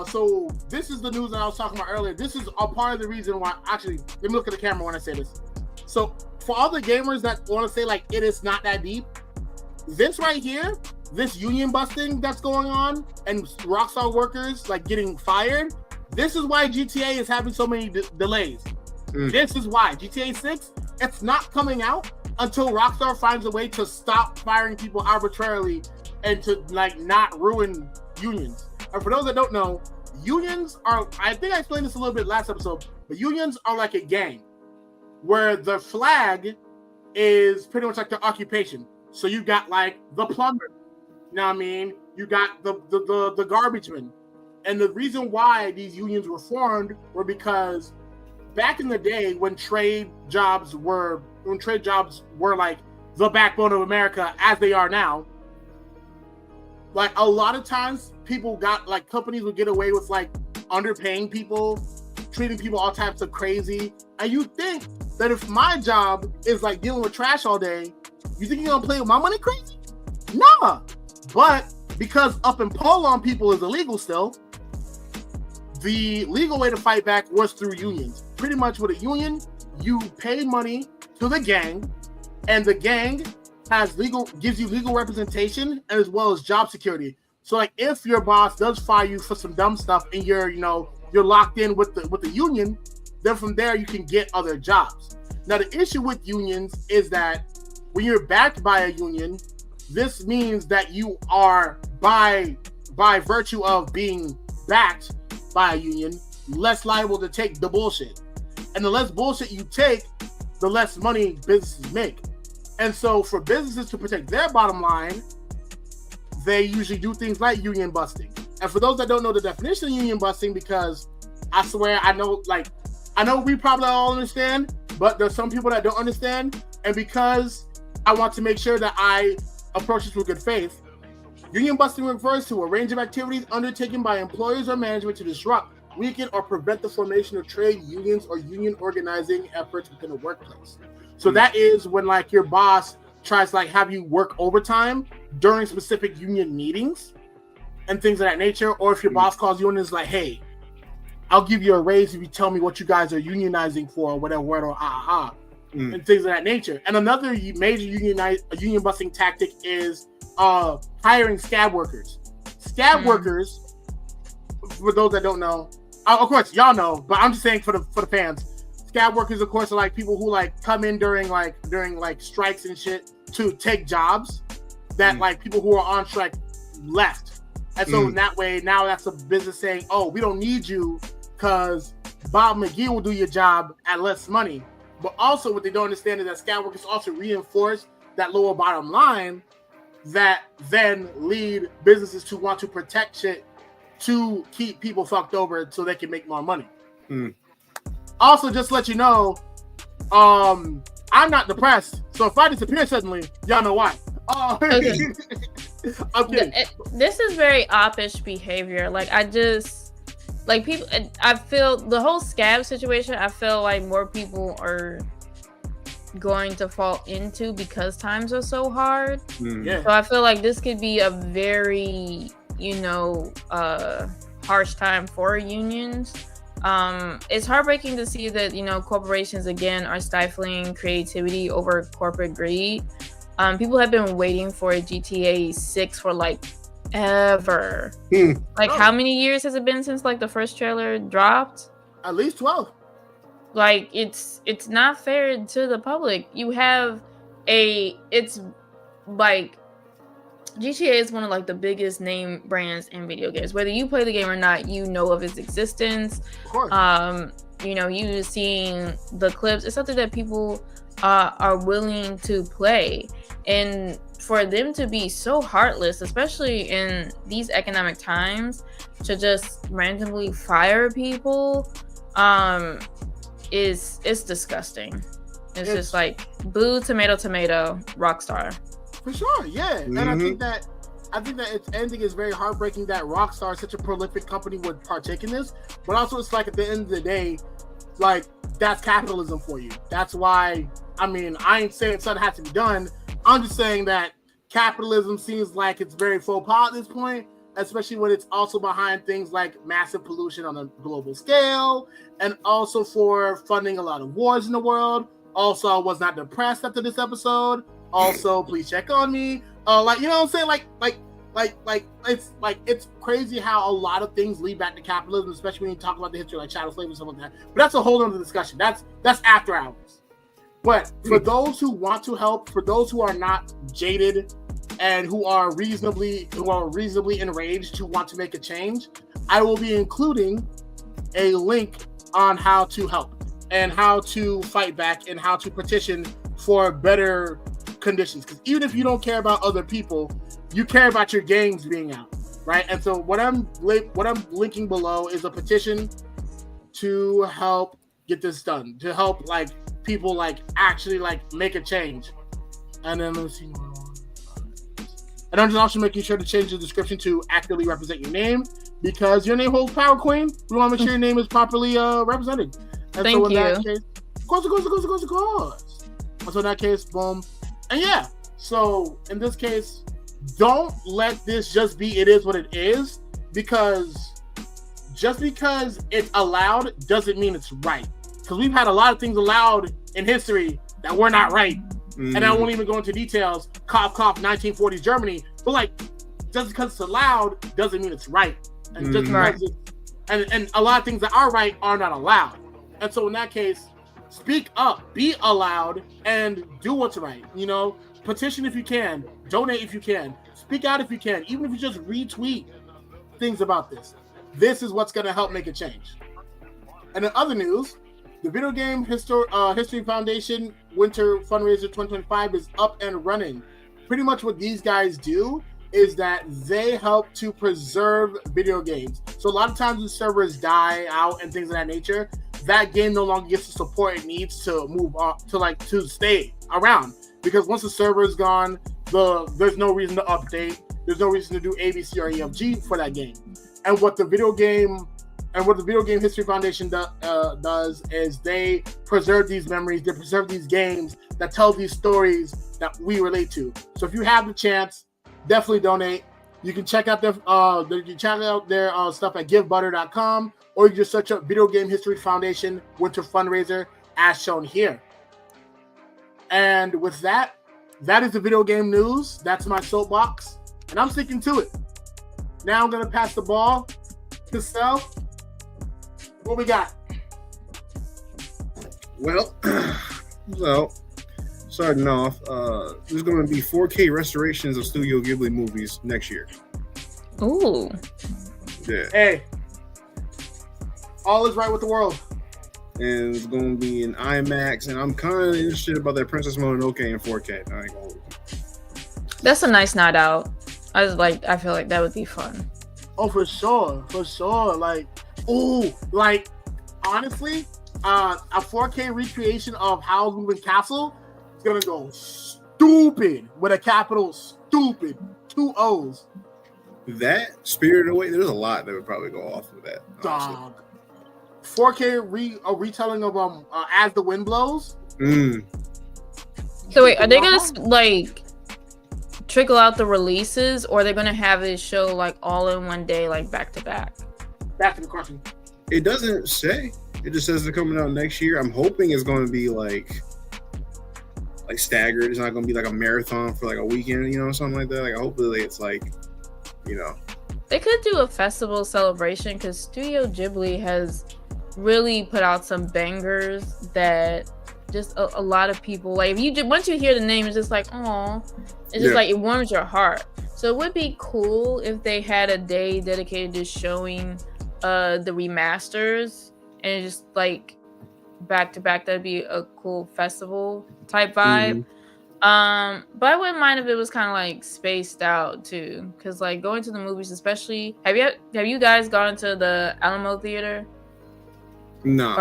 So this is the news that I was talking about earlier. This is a part of the reason why. Actually, let me look at the camera when I say this. So for all the gamers that want to say like it is not that deep, this right here, this union busting that's going on, and Rockstar workers like getting fired. This is why GTA is having so many delays. This is why GTA 6, it's not coming out until Rockstar finds a way to stop firing people arbitrarily and to like not ruin unions. And for those that don't know, unions are, I think I explained this a little bit last episode, but unions are like a gang where the flag is pretty much like their occupation. So you got like the plumber, you know what I mean? You got the garbage man. And the reason why these unions were formed were because back in the day when trade jobs were like the backbone of America as they are now, like a lot of times people got like companies would get away with like underpaying people, treating people all types of crazy. And you think that if my job is like dealing with trash all day, you think you're gonna play with my money crazy? Nah. But because up and pull on people is illegal still, the legal way to fight back was through unions. Pretty much with a union, you pay money to the gang, and the gang gives you legal representation as well as job security. So like if your boss does fire you for some dumb stuff and you're locked in with the union, then from there you can get other jobs. Now the issue with unions is that when you're backed by a union, this means that you are by virtue of being backed by a union, less liable to take the bullshit. And the less bullshit you take, the less money businesses make. And so for businesses to protect their bottom line, they usually do things like union busting. And for those that don't know the definition of union busting, because I swear I know we probably all understand, but there's some people that don't understand. And because I want to make sure that I approach this with good faith, union busting refers to a range of activities undertaken by employers or management to disrupt, weaken, or prevent the formation of trade unions or union organizing efforts within a workplace. So that is when like your boss tries to like have you work overtime during specific union meetings and things of that nature, or if your boss calls you and is like, hey, I'll give you a raise if you tell me what you guys are unionizing for, or whatever, and things of that nature. And another major union busting tactic is hiring scab workers. Scab workers, for those that don't know, of course y'all know, but I'm just saying for the fans. Scab workers, of course, are like people who like come in during strikes and shit to take jobs that like people who are on strike left. And so in that way, now that's a business saying, oh, we don't need you because Bob McGee will do your job at less money. But also what they don't understand is that scab workers also reinforce that lower bottom line that then lead businesses to want to protect shit to keep people fucked over so they can make more money. Also, just to let you know, I'm not depressed. So if I disappear suddenly, y'all know why. Okay. This is very oppish behavior. Like I feel the whole scab situation, I feel like more people are going to fall into because times are so hard. So I feel like this could be a very, harsh time for unions. It's heartbreaking to see that, you know, corporations again are stifling creativity over corporate greed. People have been waiting for GTA 6 for like ever. Like, how many years has it been since like the first trailer dropped? At least 12. Like, it's not fair to the public. It's like GTA is one of like the biggest name brands in video games. Whether you play the game or not, you know of its existence. Of course. You know, you seeing the clips. It's something that people are willing to play, and for them to be so heartless, especially in these economic times, to just randomly fire people, is disgusting. It's just like boo, tomato, tomato, Rockstar. For sure, yeah. And I think that its ending is very heartbreaking that Rockstar, such a prolific company, would partake in this. But also, it's like at the end of the day, like, that's capitalism for you. That's why, I mean, I ain't saying something has to be done. I'm just saying that capitalism seems like it's very faux pas at this point, especially when it's also behind things like massive pollution on a global scale, and also for funding a lot of wars in the world. Also, I was not depressed after this episode. Also, please check on me. Like, you know what I'm saying? It's crazy how a lot of things lead back to capitalism, especially when you talk about the history of like chattel slavery and stuff like that. But that's a whole other discussion. That's after hours. But for those who want to help, for those who are not jaded and who are reasonably enraged, who want to make a change, I will be including a link on how to help and how to fight back and how to petition for better conditions. Because even if you don't care about other people, you care about your games being out, right? And so what I'm linking below is a petition to help get this done, to help like people like actually like make a change. And then let's see. And I'm just also making sure to change the description to accurately represent your name, because your name holds power, Queen. We want to make sure your name is properly represented. And Thank so in you. that case, of course. And so in that case, boom. And yeah, so in this case, don't let this just be it is what it is, because just because it's allowed doesn't mean it's right. Because we've had a lot of things allowed in history that were not right. And I won't even go into details. Cough, cough, 1940s Germany. But like, just because it's allowed doesn't mean it's right. And just because and a lot of things that are right are not allowed. And so in that case, speak up, be allowed, and do what's right. You know, petition if you can, donate if you can, speak out if you can, even if you just retweet things about this. This is what's going to help make a change. And in other news, the Video Game History Foundation Winter Fundraiser 2025 is up and running. Pretty much what these guys do is that they help to preserve video games. So a lot of times when servers die out and things of that nature, that game no longer gets the support it needs to move on to stay around. Because once the server is gone, there's no reason to update. There's no reason to do ABC or EFG for that game. And what the Video Game History Foundation does is they preserve these memories, they preserve these games that tell these stories that we relate to. So if you have the chance, definitely donate. You can check out their stuff at givebutter.com, or you can just search up Video Game History Foundation Winter Fundraiser as shown here. And with that is the video game news. That's my soapbox, and I'm sticking to it. Now I'm going to pass the ball to Sel. What we got? Well, so starting off, there's going to be 4K restorations of Studio Ghibli movies next year. Ooh. Yeah. Hey, all is right with the world. And it's going to be in IMAX, and I'm kind of interested about that Princess Mononoke in 4K. I ain't gonna... That's a nice night out. I feel like that would be fun. Oh, for sure. Like, honestly, a 4K recreation of Howl's Moving Castle is gonna go stupid with a capital stupid, 2 O's. That Spirited Away, there's a lot that would probably go off with that. Honestly. Dog. 4K retelling of As the Wind Blows. So wait, are they gonna trickle out the releases, or are they gonna have it show like all in one day, like back to back? Back to the question. It doesn't say. It just says they're coming out next year. I'm hoping it's going to be like staggered. It's not going to be like a marathon for like a weekend, something like that. Like hopefully it's like, They could do a festival celebration because Studio Ghibli has really put out some bangers that just a lot of people like. If you once you hear the name, it's just like, oh, it's just like it warms your heart. So it would be cool if they had a day dedicated to showing the remasters and just like back to back. That'd be a cool festival type vibe. But I wouldn't mind if it was kind of like spaced out too, because like going to the movies, especially have you guys gone to the Alamo Theater? No.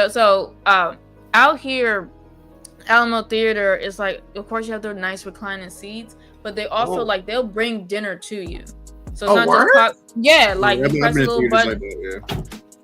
So out here, Alamo Theater is like, of course you have their nice reclining seats, but they also like they'll bring dinner to you. So it's not just you press a little button.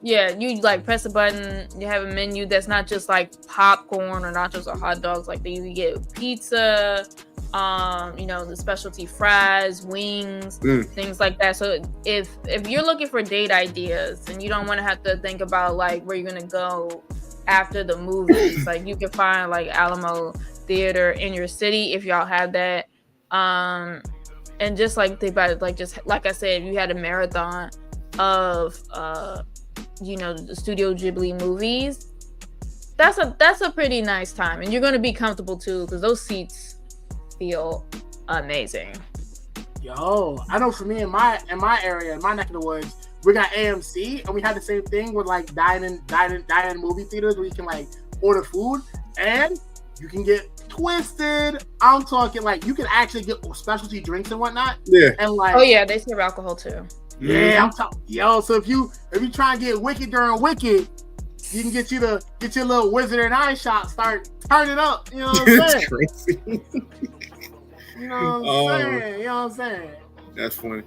Yeah, you like press a button. You have a menu that's not just like popcorn or nachos or hot dogs. Like you get pizza, the specialty fries, wings, things like that. So if you're looking for date ideas and you don't want to have to think about like where you're gonna go after the movies, like you can find like Alamo Theater in your city if y'all have that. And just like think about it, like just like I said, if you had a marathon of the Studio Ghibli movies, that's a pretty nice time, and you're going to be comfortable too because those seats feel amazing. Yo, I know for me in my area, in my neck of the woods, we got AMC, and we had the same thing with like dine-in movie theaters where you can like order food and you can get twisted. I'm talking like you can actually get specialty drinks and whatnot. Yeah. And like, oh yeah, they serve alcohol too. Yeah, I'm talking. Yo, so if you try and get wicked during Wicked, you can get your little Wizard and Eye shot. Start turning up. You know what I'm saying? Crazy. You know what I'm saying? That's funny.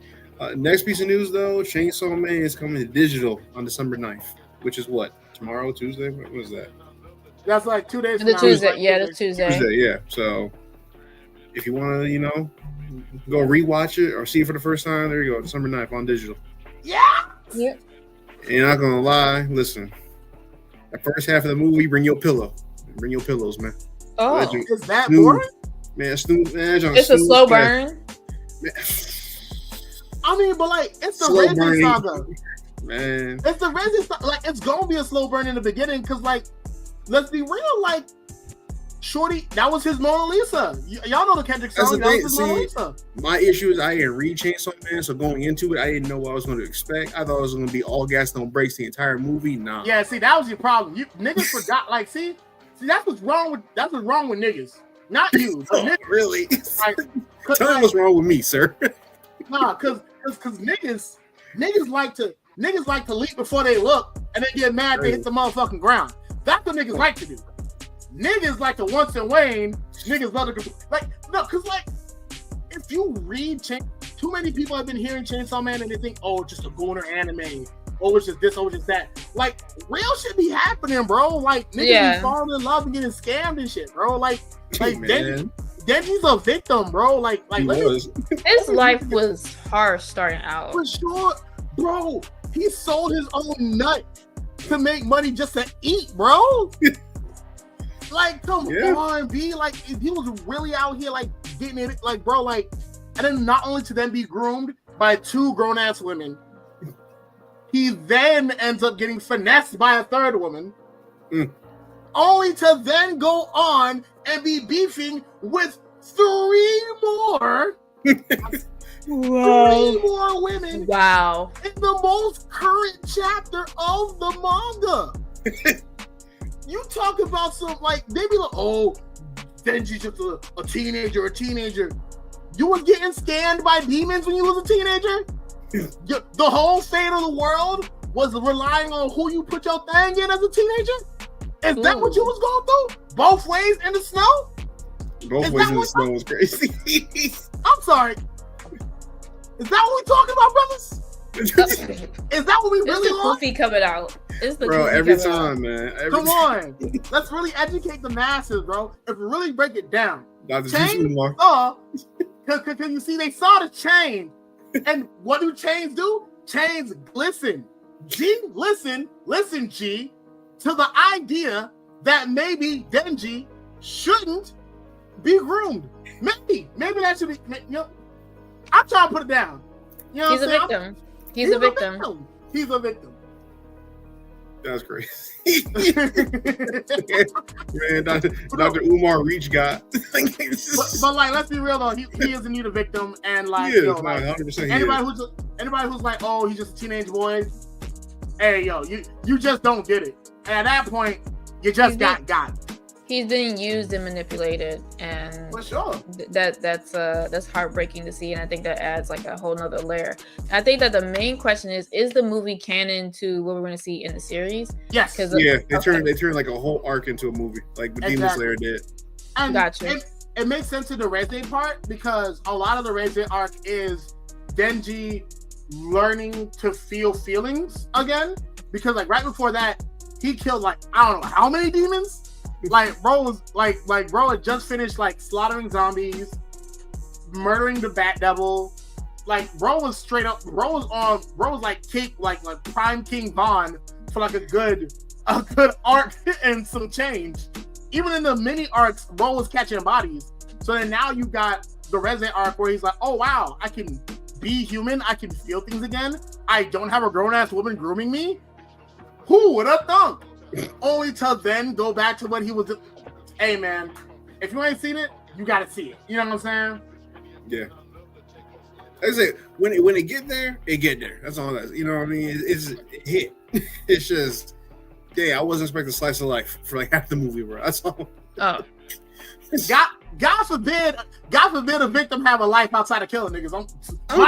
Next piece of news though, Chainsaw Man is coming to digital on December 9th, which is what? Tomorrow, Tuesday? What was that? That's like 2 days. The Tuesday, that's Tuesday. Tuesday, yeah. So if you want to, go rewatch it or see it for the first time, there you go. December 9th on digital. Yeah. Yeah. And not gonna lie, listen. The first half of the movie, bring your pillow. Bring your pillows, man. Oh, is that boring? Man, it's a slow burn. Man. I mean, but like it's the Resident Saga. Man. It's the Resident Saga. Like it's gonna be a slow burn in the beginning because like, let's be real, like Shorty, that was his Mona Lisa. Y'all know the Kendrick song. That was his Mona Lisa. My issue is I didn't read Chainsaw Man, so going into it, I didn't know what I was going to expect. I thought it was going to be all gas, no brakes the entire movie. Nah. Yeah, see, that was your problem. You niggas forgot. Like, see, that's what's wrong with niggas, not you. Oh, really? Like, tell me what's wrong with me, sir. Nah, cause niggas like to leap before they look and then get mad they hit the motherfucking ground. That's what niggas like to do. Niggas like to once and wane. Niggas love to like no, cause like if you read too many people have been hearing Chainsaw Man and they think, oh, just a gooner anime, or it's just this, or it's just that. Like real shit be happening, bro. Like niggas be falling in love and getting scammed and shit, bro. Like Denji's a victim, bro. Like his life was harsh starting out. For sure, bro. He sold his own nut to make money just to eat, bro. Like, come on, B. Like, if he was really out here, like, getting it, like, bro, like, and then not only to then be groomed by 2 grown-ass women, he then ends up getting finessed by a 3rd woman, only to then go on and be beefing with 3 more. Whoa. 3 more women. Wow. In the most current chapter of the manga. You talk about some, like, they be like, oh, Denji's just a teenager. You was getting scanned by demons when you was a teenager? The whole fate of the world was relying on who you put your thing in as a teenager? Is that what you was going through? Both ways in the snow? Both ways in the snow was crazy. I'm sorry. Is that what we talking about, brothers? Is that what we really want? Goofy coming out. It's the bro, every time, man. Come on. Let's really educate the masses, bro. If we really break it down. Chains saw, because you see, they saw the chain. And what do chains do? Chains glisten. G, listen, G, to the idea that maybe Denji shouldn't be groomed. Maybe that should be. I'm trying to put it down. He's a victim. He's a victim. He's a victim. That's crazy. Man, Dr. Umar Reach got. but like, let's be real though. He is indeed a victim, and like, like 100% anybody who's like, oh, he's just a teenage boy. Hey, you just don't get it. And at that point, you just got. He's being used and manipulated, and for sure, that's heartbreaking to see, and I think that adds like a whole nother layer. I think that the main question is the movie canon to what we're going to see in the series? Yes, they turned like a whole arc into a movie, like the Demon Slayer did. And gotcha. It makes sense to the Reze part because a lot of the Reze arc is Denji learning to feel feelings again. Because like right before that, he killed like I don't know how many demons. Like bro was like bro had just finished like slaughtering zombies, murdering the Bat Devil. Like bro was straight up. Bro was like king, like prime King Von for like a good arc and some change. Even in the mini arcs, bro was catching bodies. So then now you got the Reze arc where he's like, oh wow, I can be human. I can feel things again. I don't have a grown ass woman grooming me. Who would have thunk? Only to then go back to what he was. Hey man, if you ain't seen it, you gotta see it. You know what I'm saying? Yeah. Like I said, when it get there, it get there. That's all that. You know what I mean? It's hit. It's just, I wasn't expecting a slice of life for like half the movie, bro. That's all. Oh. God forbid a victim have a life outside of killing niggas. I'm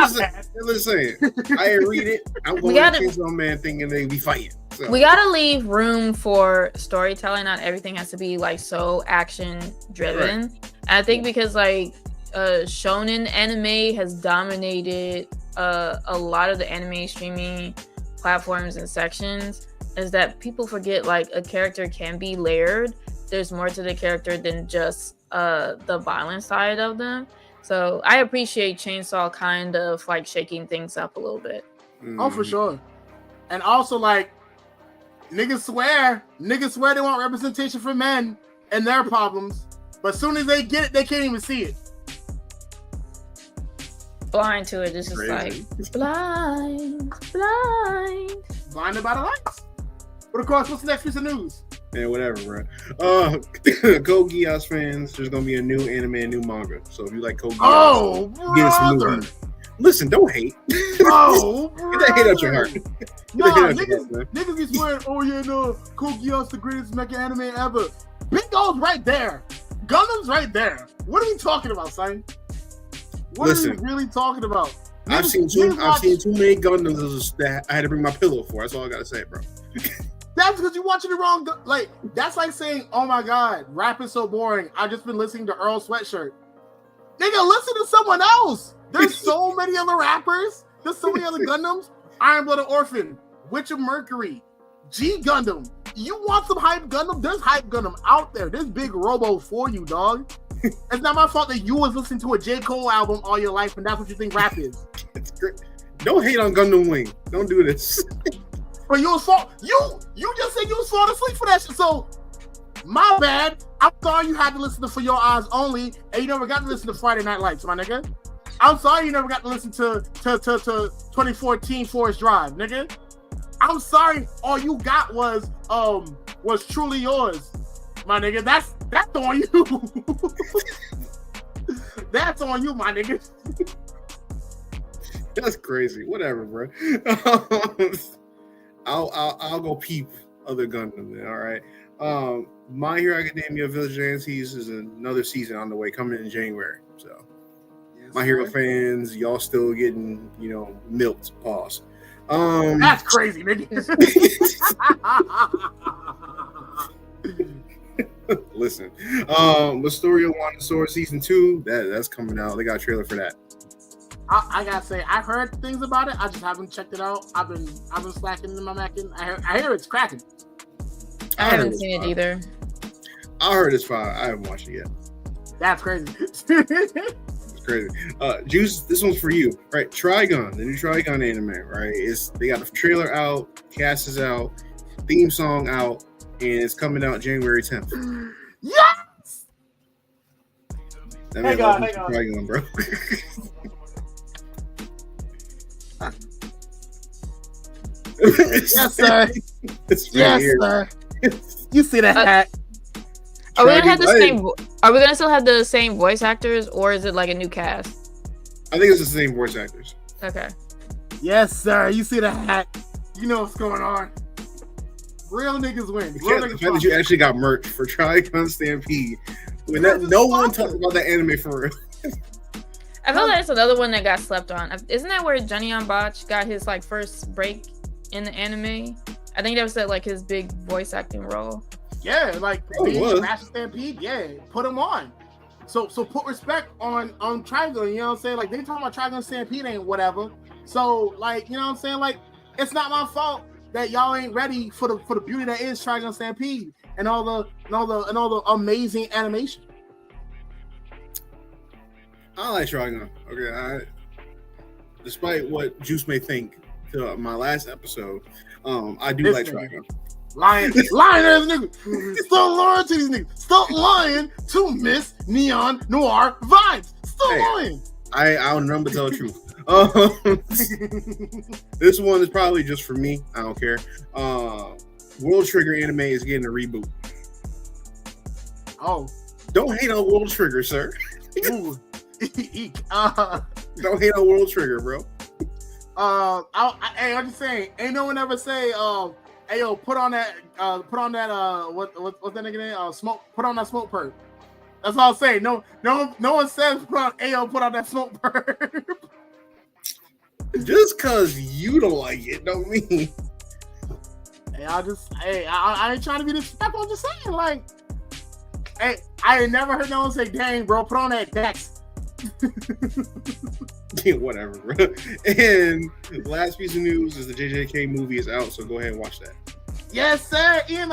just saying. I didn't read it. I'm going to Chainsaw Man thinking they be fighting. So. We gotta leave room for storytelling. Not everything has to be like so action driven. Right. And I think because like shonen anime has dominated a lot of the anime streaming platforms and sections, is that people forget like a character can be layered. There's more to the character than just the violent side of them. So I appreciate Chainsaw kind of like shaking things up a little bit. Oh, for sure. And also like niggas swear they want representation for men and their problems, but as soon as they get it, they can't even see it. Blind to it. It's just like blinded by the lights. But of course, what's the next piece of news? Man, whatever, bro. Code Geass fans, there's gonna be a new anime and new manga. So if you like Code Geass, get some movie. Listen, don't hate. Oh, get that hate out your heart. Niggas be swearing, oh yeah, no, Code Geass the greatest mecha anime ever. Bingo's right there. Gundam's right there. What are you talking about, son? What are you really talking about? I've seen too many Gundams that I had to bring my pillow for. That's all I gotta say, bro. That's because you're watching the wrong. Like that's like saying, "Oh my god, rap is so boring. I've just been listening to Earl Sweatshirt." Nigga, listen to someone else. There's so many other rappers. There's so many other Gundams. Iron Blooded Orphan, Witch of Mercury, G Gundam. You want some hype Gundam? There's hype Gundam out there. There's big Robo for you, dog. It's not my fault that you was listening to a J. Cole album all your life, and that's what you think rap is. It's great. Don't hate on Gundam Wing. Don't do this. But you just said you was falling asleep for that shit. So my bad. I'm sorry you had to listen to For Your Eyes Only, and you never got to listen to Friday Night Lights, my nigga. I'm sorry you never got to listen to 2014 Forest Drive, nigga. I'm sorry all you got was Truly Yours, my nigga. That's on you. That's on you, my nigga. That's crazy. Whatever, bro. I'll go peep other Gundam then, all right. My Hero Academia Vigilantes is another season on the way, coming in January. So yes, My Hero fans, y'all still getting, milked. Pause. That's crazy, nigga. Listen. Mysterio Wanda Sword Season 2, that's coming out. They got a trailer for that. I gotta say, I heard things about it. I just haven't checked it out. I've been slacking in my macking. I hear it's cracking. I haven't seen it either. I heard it's fine. I haven't watched it yet. That's crazy. crazy. Juice, this one's for you, right? Trigun, the new Trigun anime, right? They got the trailer out, cast is out, theme song out, and it's coming out January 10th. Yes. That man loves Trigun, bro. Yes, sir. Yes, sir. You see that hat? Are we gonna have the same? Are we gonna still have the same voice actors, or is it like a new cast? I think it's the same voice actors. Okay. Yes, sir. You see the hat? You know what's going on. Real niggas win. The fact that you actually got merch for Trigun Stampede, when no one talks about that anime for real. I feel like it's another one that got slept on. Isn't that where Johnny on Botch got his like first break in the anime? I think that was like his big voice acting role. Yeah, like being Master Stampede. Yeah, put him on. So put respect on Trigun. You know what I'm saying? Like they talking about Trigun Stampede ain't whatever. So like you know what I'm saying? Like it's not my fault that y'all ain't ready for the beauty that is Trigun Stampede and all the amazing animation. I like Trigun. Okay, despite what Juice may think to my last episode, I do like Trigun. Lying ass nigga. Still lying to these niggas. Still lying to Miss NeonNoir Vibes. Still lying. I don't know but tell the truth. This one is probably just for me. I don't care. World Trigger anime is getting a reboot. Oh. Don't hate on World Trigger, sir. Don't hate on World Trigger, bro. I'm just saying, ain't no one ever say, hey yo, put on that what's that nigga name? Smoke, put on that smoke perp. That's all I'm saying. No one says put on that smoke perp. Just cause you don't like it don't mean. I ain't trying to be disrespectful. I'm just saying, like, hey, I ain't never heard no one say, dang, bro, put on that Dex. Yeah, whatever, bro. And the last piece of news is the JJK movie is out, so go ahead and watch that. Yes, sir. The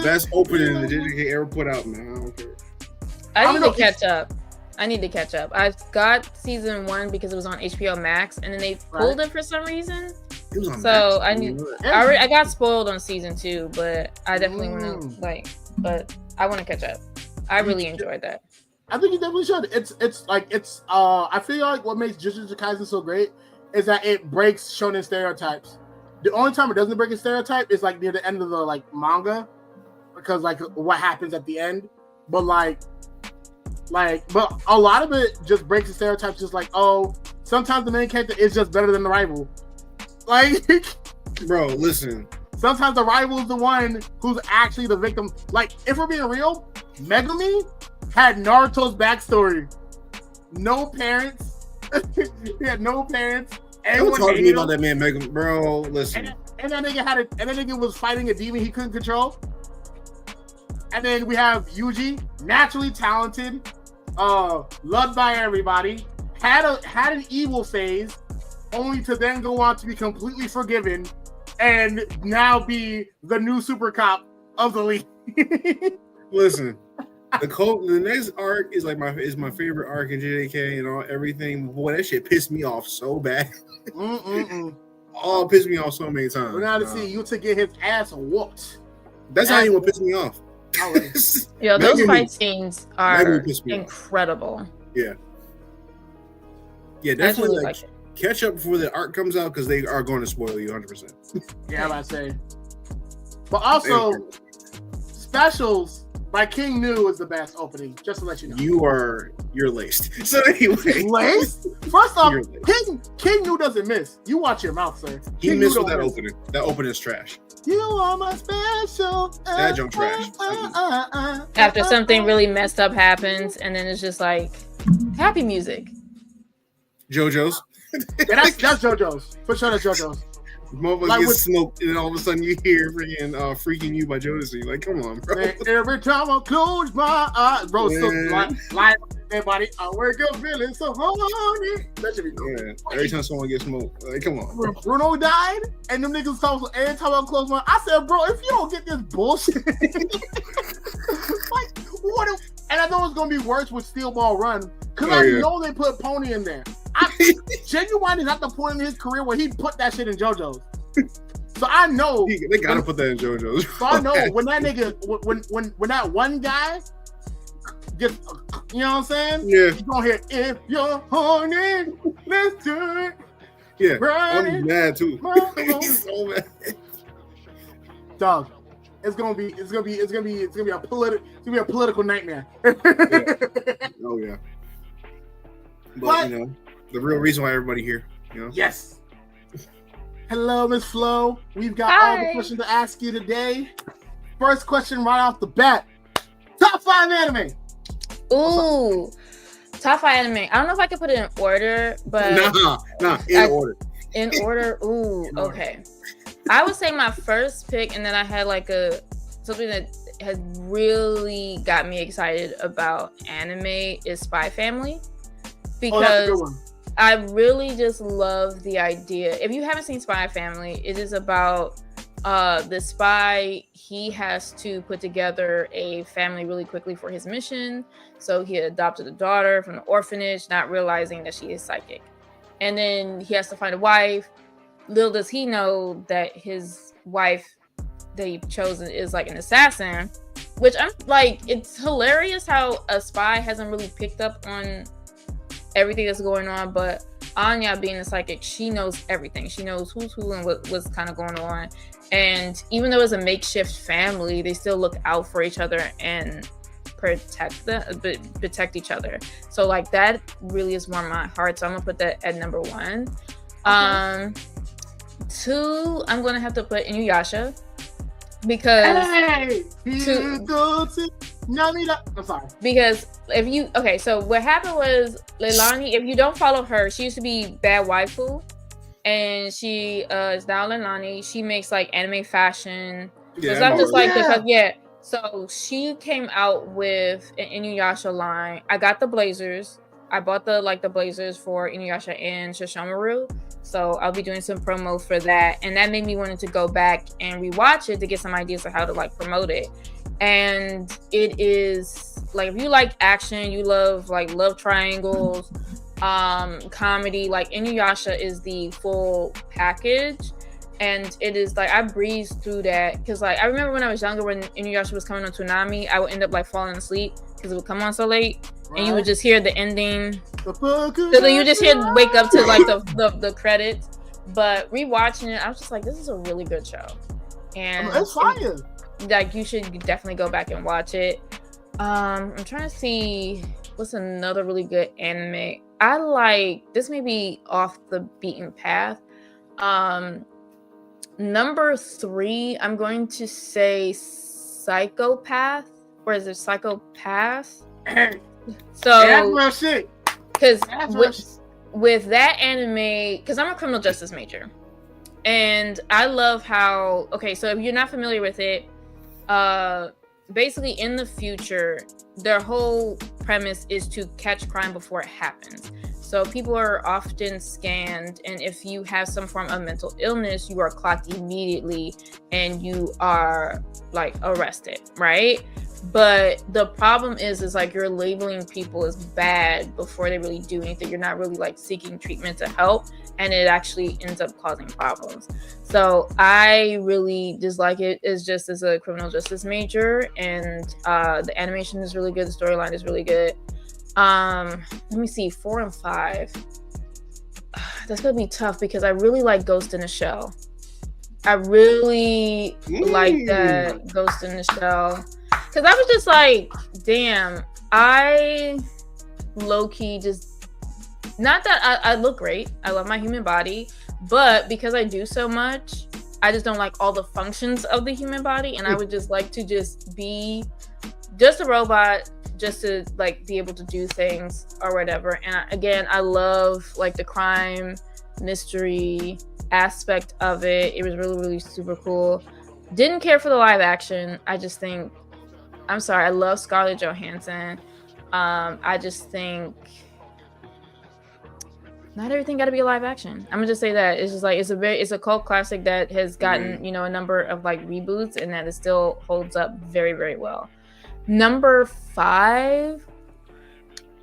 best opening the JJK ever put out, man. I don't care. I need to catch up. I got season 1 because it was on HBO Max, and then they pulled it for some reason. It was on so Max. I got spoiled on season 2, but I definitely want to but I want to catch up. I really enjoyed that. I think you definitely should. I feel like what makes Jujutsu Kaisen so great is that it breaks shonen stereotypes. The only time it doesn't break a stereotype is like near the end of the like manga, because like what happens at the end. But but a lot of it just breaks the stereotypes. Just like, oh, sometimes the main character is just better than the rival. Like, bro, listen. Sometimes the rival is the one who's actually the victim. Like, if we're being real, Megumi had Naruto's backstory. No parents. He had no parents. Don't talk to me about that man, Megumi, bro. Listen. And that nigga was fighting a demon he couldn't control. And then we have Yuji, naturally talented, loved by everybody, had an evil phase, only to then go on to be completely forgiven and now be the new super cop of the league. Listen, the next arc is like my favorite arc in JJK and everything. Boy, that shit pissed me off so bad. Oh, it pissed me off so many times. We're now to see you to get his ass whooped. That's not even what pissed me off. Yeah, those fight scenes are incredible. Yeah, definitely like catch up before the arc comes out because they are going to spoil you 100%. Yeah, I say. But also, Specials by King New is the best opening. Just to let you know. You're laced. So anyway, laced. First off, King New doesn't miss. You watch your mouth, sir. He missed with that opening. That opening is trash. You are my special. That jump trash. After something really messed up happens, and then it's just like happy music. JoJo's. Yeah, that's JoJo's. For sure, that's JoJo's. Motherfucker like gets smoked, and then all of a sudden you hear Freaking You by Jodeci. Like, come on, bro. Man, every time I close my eyes, bro, so like everybody, I wake up feeling so horny. That should be cool. Yeah, every time someone gets smoked, like, come on. Bro. Bruno died, and them niggas talk. So every time I close my eyes, I said, bro, if you don't get this bullshit, like, what? And I know it's gonna be worse with Steel Ball Run because know they put Pony in there. Genuine is at the point in his career where he put that shit in JoJo's. So I know they gotta put that in JoJo's. So I know when that nigga, when that one guy gets, you know what I'm saying? Yeah. You're gonna hear if you're horny, let's do it. Yeah. I'm mad too. He's so mad. Dog. It's gonna be a political nightmare. Yeah. Oh yeah. But you know, the real reason why everybody here, you know. Yes. Hello, Miss Flo. We've got all the questions to ask you today. First question right off the bat. Top 5 anime. Ooh. Top 5 anime. I don't know if I can put it in order, but in order. In order. Ooh, okay. I would say my first pick, and then I had like something that has really got me excited about anime is Spy Family, because that's a good one. I really just love the idea. If you haven't seen Spy Family, it is about the spy. He has to put together a family really quickly for his mission. So he adopted a daughter from the orphanage, not realizing that she is psychic. And then he has to find a wife. Little does he know that his wife that he chosen is like an assassin, which I'm like, it's hilarious how a spy hasn't really picked up on everything that's going on, but Anya, being a psychic, she knows everything. She knows who's who and what's kind of going on. And even though it's a makeshift family, they still look out for each other and protect each other. So like that really is warm my heart. So I'm gonna put that at number 1. Okay. 2, I'm gonna have to put Inuyasha, because I'm sorry. Because so what happened was Leilani, if you don't follow her, she used to be Bad Waifu, and she is now Leilani. She makes like anime fashion. So it's not just like So she came out with an Inuyasha line. I got the blazers. I bought the blazers for Inuyasha and Shishomaru. So I'll be doing some promo for that. And that made me wanted to go back and rewatch it to get some ideas of how to like promote it. And it is like, if you like action, you love like love triangles, comedy, like Inuyasha is the full package. And it is like, I breezed through that because like I remember when I was younger, when Inuyasha was coming on Toonami, I would end up like falling asleep because it would come on so late, and you would just hear the ending. So then you just wake up to like the credits. But rewatching it, I was just like, this is a really good show, and it's fire. Like you should definitely go back and watch it. I'm trying to see what's another really good anime I like. This may be off the beaten path. Number 3, I'm going to say Psychopath, or is it Psychopath? So, because with that anime, because I'm a criminal justice major, and I love how, so if you're not familiar with it, basically in the future, their whole premise is to catch crime before it happens. So people are often scanned, and if you have some form of mental illness, you are clocked immediately and you are like arrested, right? But the problem is like you're labeling people as bad before they really do anything. You're not really like seeking treatment to help, and it actually ends up causing problems. So I really dislike it as just as a criminal justice major, and the animation is really good. The storyline is really good. Let me see, 4 and 5. That's gonna be tough because I really like Ghost in the Shell. I really like that Ghost in the Shell. Because I was just like, damn, I low-key just, not that I look great. I love my human body. But because I do so much, I just don't like all the functions of the human body. And I would just like to just be just a robot, just to like be able to do things or whatever. And again, I love like the crime mystery aspect of it. It was really, really super cool. Didn't care for the live action. I just think, I'm sorry, I love Scarlett Johansson. I just think not everything got to be a live action. I'm gonna just say that it's just like it's a cult classic that has gotten a number of like reboots, and that it still holds up very, very well. Number 5,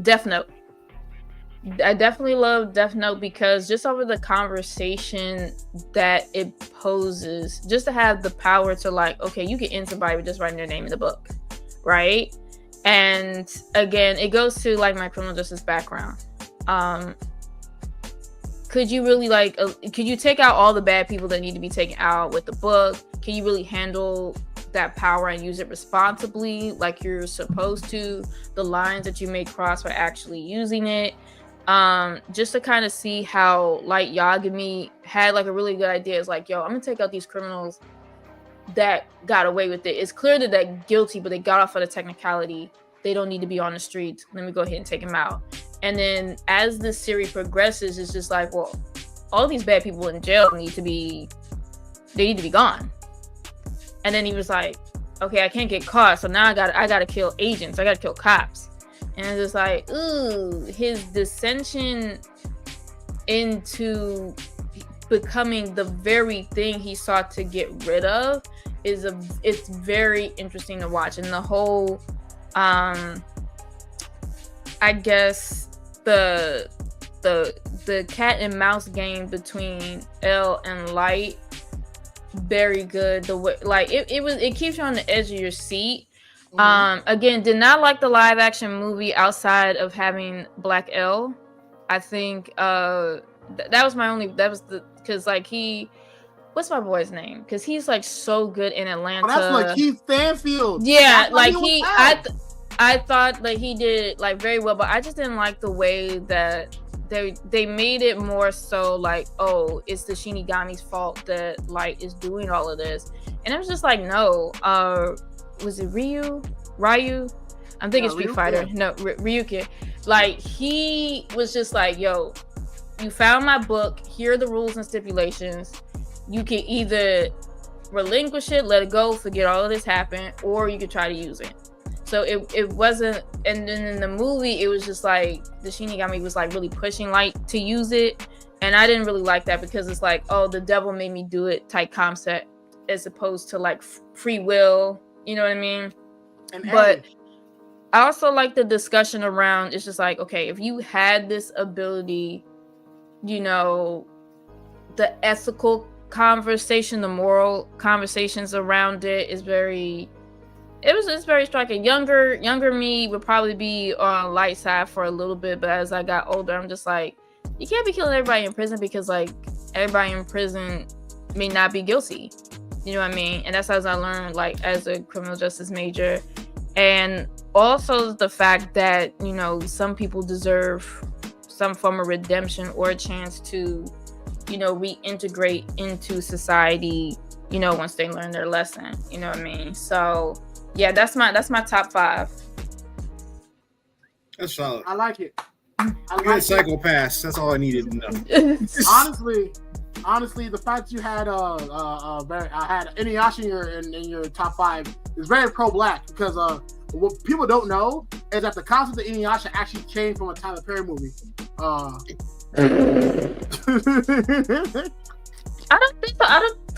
Death Note. I definitely love Death Note because just over the conversation that it poses, just to have the power to like, okay, you can end somebody with just writing their name in the book, right? And again, it goes to like my criminal justice background. Could you really like, could you take out all the bad people that need to be taken out with the book? Can you really handle that power and use it responsibly like you're supposed to? The lines that you may cross for actually using it. Just to kind of see how Light Yagami had like a really good idea. It's like, yo, I'm gonna take out these criminals that got away with it. It's clear that they're guilty, but they got off of the technicality. They don't need to be on the streets. Let me go ahead and take them out. And then as the series progresses, it's just like, well, all these bad people in jail need to be gone. And then he was like, okay, I can't get caught, so now I gotta kill agents. I gotta kill cops. And it's just like, ooh, his dissension into becoming the very thing he sought to get rid of it's very interesting to watch. And the whole I guess the cat and mouse game between L and Light, very good. The way like it keeps you on the edge of your seat. Again, did not like the live action movie outside of having Black L. I think that was because like what's my boy's name? Because he's like so good in Atlanta. Oh, that's like Keith Stanfield. Yeah, like I thought like he did like very well, but I just didn't like the way that they made it more so like, oh, it's the Shinigami's fault that Light is doing all of this. And I was just like, no, was it Ryu? I'm thinking Street Fighter. No, Ryuki. Like, he was just like, yo, you found my book. Here are the rules and stipulations. You can either relinquish it, let it go, forget all of this happened, or you could try to use it. So it wasn't, and then in the movie, it was just like the Shinigami was like really pushing Light to use it. And I didn't really like that because it's like, oh, the devil made me do it type concept as opposed to like free will. You know what I mean? But I also like the discussion around, it's just like, okay, if you had this ability, you know, the ethical conversation, the moral conversations around it is it's very striking. Younger me would probably be on Light side for a little bit, but as I got older, I'm just like, you can't be killing everybody in prison because like everybody in prison may not be guilty. You know what I mean? And that's as I learned, like, as a criminal justice major. And also the fact that, you know, some people deserve some form of redemption or a chance to, you know, reintegrate into society, you know, once they learn their lesson. You know what I mean? So, yeah, that's my top 5. That's solid. I like it. Cycle pass. That's all I needed to know. Honestly, the fact you had had Inuyasha in your top 5 is very pro-black because what people don't know is that the concept of Inuyasha actually came from a Tyler Perry movie. I don't think so.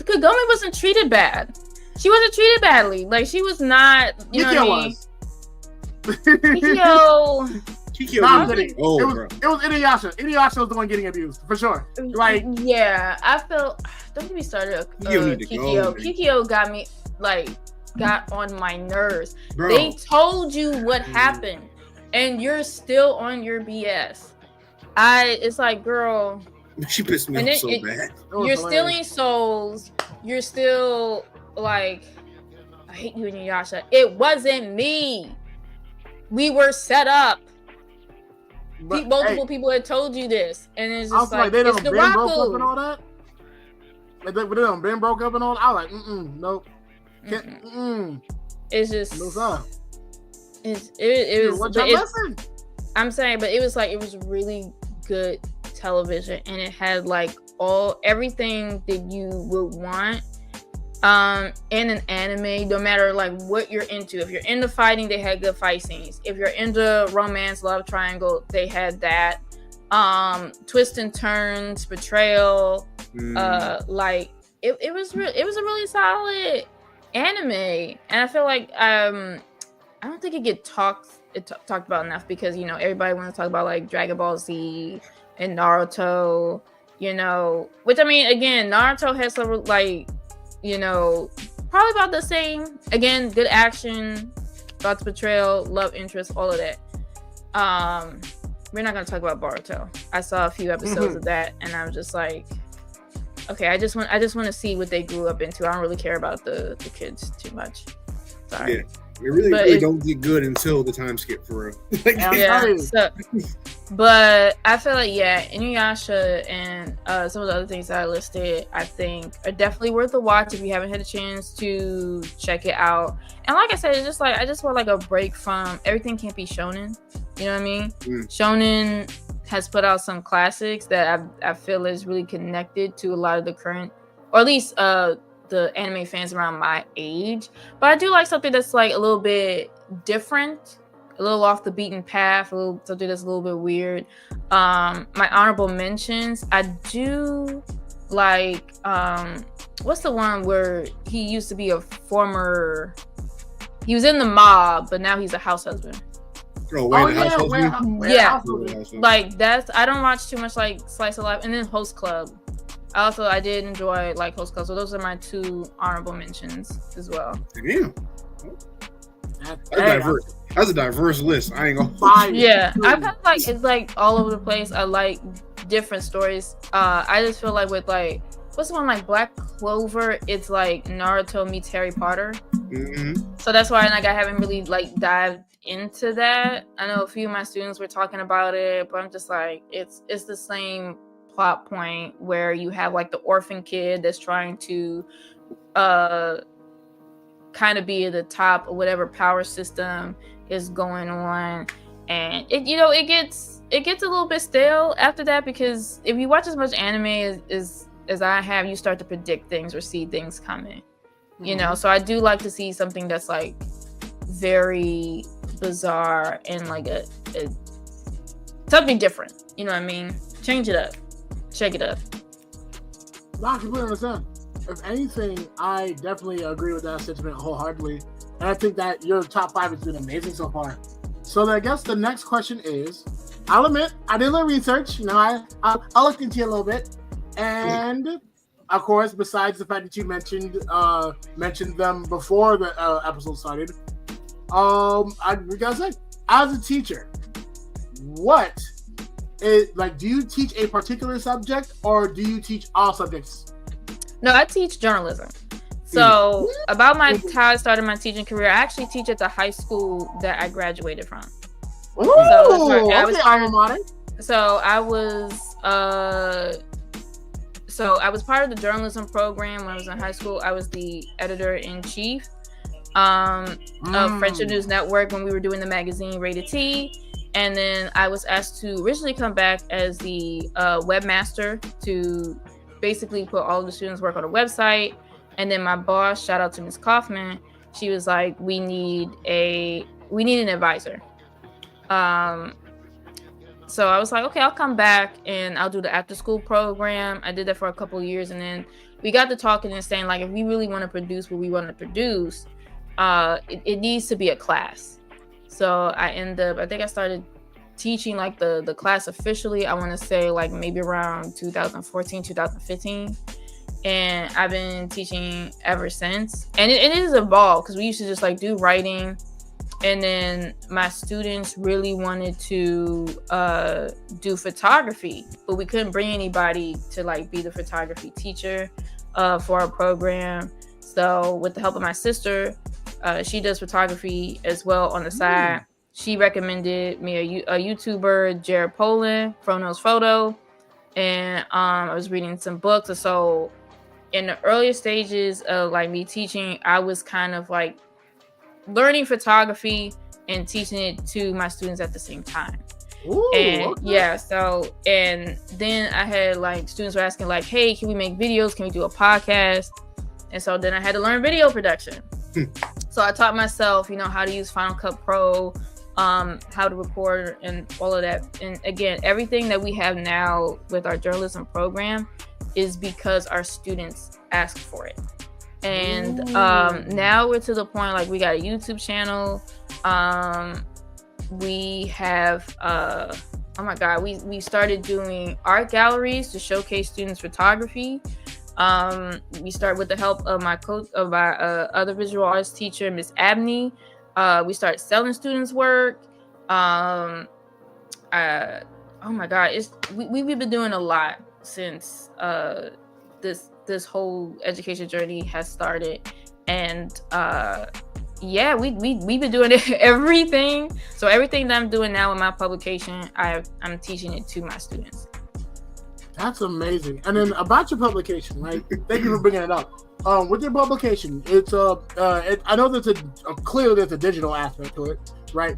Kagome wasn't treated bad. She wasn't treated badly. Like, she was not. You know what I mean? Kikyo. Nah, it was Inuyasha. Inuyasha was the one getting abused for sure. Like, yeah, I felt. Don't get me started. Kikyo. Kikyo got on my nerves. Bro. They told you what happened, and you're still on your BS. It's like, girl. She pissed me off so bad. You're stealing souls. You're still like, I hate you, Inuyasha. It wasn't me. We were set up. Multiple people had told you this, and it's just like they it's done been broke up and all that. Like they done been broke up and all. I was like, nope. It's just what's up? It was. I'm saying, but it was like, it was really good television, and it had like everything that you would want in an anime, no matter like what you're into. If you're into fighting, they had good fight scenes. If you're into romance, love triangle, they had that. Twists and turns, betrayal, like it was a really solid anime. And I feel like I I don't think it get talked about enough because everybody wants to talk about like Dragon Ball Z and Naruto, which I mean, again, Naruto has some like, probably about the same. Again, good action, thoughts betrayal, love interest, all of that. We're not gonna talk about Boruto. I saw a few episodes of that, and I was just like, okay, I just want to see what they grew up into. I don't really care about the kids too much. Sorry. Yeah. It really don't get good until the time skip for real. But I feel like Inuyasha and some of the other things that I listed, I think are definitely worth a watch if you haven't had a chance to check it out. And like I said, it's just like I just want like a break from everything. Can't be shonen. You know what I mean? Shonen has put out some classics that I feel is really connected to a lot of the current, or at least the anime fans around my age. But I do like something that's like a little bit different, a little off the beaten path, something that's a little bit weird. My honorable mentions, I do like what's the one where he used to be he was in the mob, but now he's a house husband. Like that's, I don't watch too much like slice of life. And then Host Club, I did enjoy like Host Club, so those are my 2 honorable mentions as well. Damn. That's a diverse list. I ain't gonna. Yeah, I feel like it's like all over the place. I like different stories. I just feel like with like what's the one like Black Clover? It's like Naruto meets Harry Potter. So that's why like I haven't really like dived into that. I know a few of my students were talking about it, but I'm just like it's the same plot point where you have like the orphan kid that's trying to kind of be at the top of whatever power system is going on, and it gets a little bit stale after that, because if you watch as much anime as I have, you start to predict things or see things coming. So I do like to see something that's like very bizarre and like a something different. You know what I mean? Change it up. Shake it up. I completely understand. If anything, I definitely agree with that sentiment wholeheartedly. And I think that your top 5 has been amazing so far. So I guess the next question is, I'll admit, I did a little research. I looked into you a little bit. And, of course, besides the fact that you mentioned them before the episode started, I gotta say, as a teacher, do you teach a particular subject or do you teach all subjects? No, I teach journalism. So about how I started my teaching career, I actually teach at the high school that I graduated from. Ooh, So I was part of the journalism program when I was in high school. I was the editor-in-chief of Friendship News Network when we were doing the magazine Rated T. And then I was asked to originally come back as the webmaster to basically put all of the students' work on a website. And then my boss, shout out to Ms. Kaufman, she was like, we need an advisor. So I was like, okay, I'll come back and I'll do the after school program. I did that for a couple of years, and then we got to talking and saying, like, if we really want to produce what we want to produce, it needs to be a class. So I think I started teaching like the class officially, I want to say like maybe around 2014, 2015. And I've been teaching ever since. And it has evolved, because we used to just like do writing. And then my students really wanted to do photography, but we couldn't bring anybody to like be the photography teacher for our program. So with the help of my sister, she does photography as well on the side. She recommended me a YouTuber, Jared Poland, Frono's Photo. And I was reading some books. So in the earlier stages of like me teaching, I was kind of like learning photography and teaching it to my students at the same time. Ooh, and okay. yeah, so and then I had like students were asking like, hey, can we make videos? Can we do a podcast? And so then I had to learn video production. So I taught myself, how to use Final Cut Pro, how to record and all of that. And again, everything that we have now with our journalism program is because our students asked for it. And now we're to the point like we got a YouTube channel. We have oh my god, we started doing art galleries to showcase students' photography. We start with the help of my coach, of my other visual arts teacher, Miss Abney. We start selling students' work. Oh my god, we've been doing a lot since this whole education journey has started, and yeah, we've been doing everything. So everything that I'm doing now in my publication, I'm teaching it to my students. That's amazing. And then about your publication, right? Thank you for bringing it up. With your publication, it's I know there's clearly there's a digital aspect to it, right?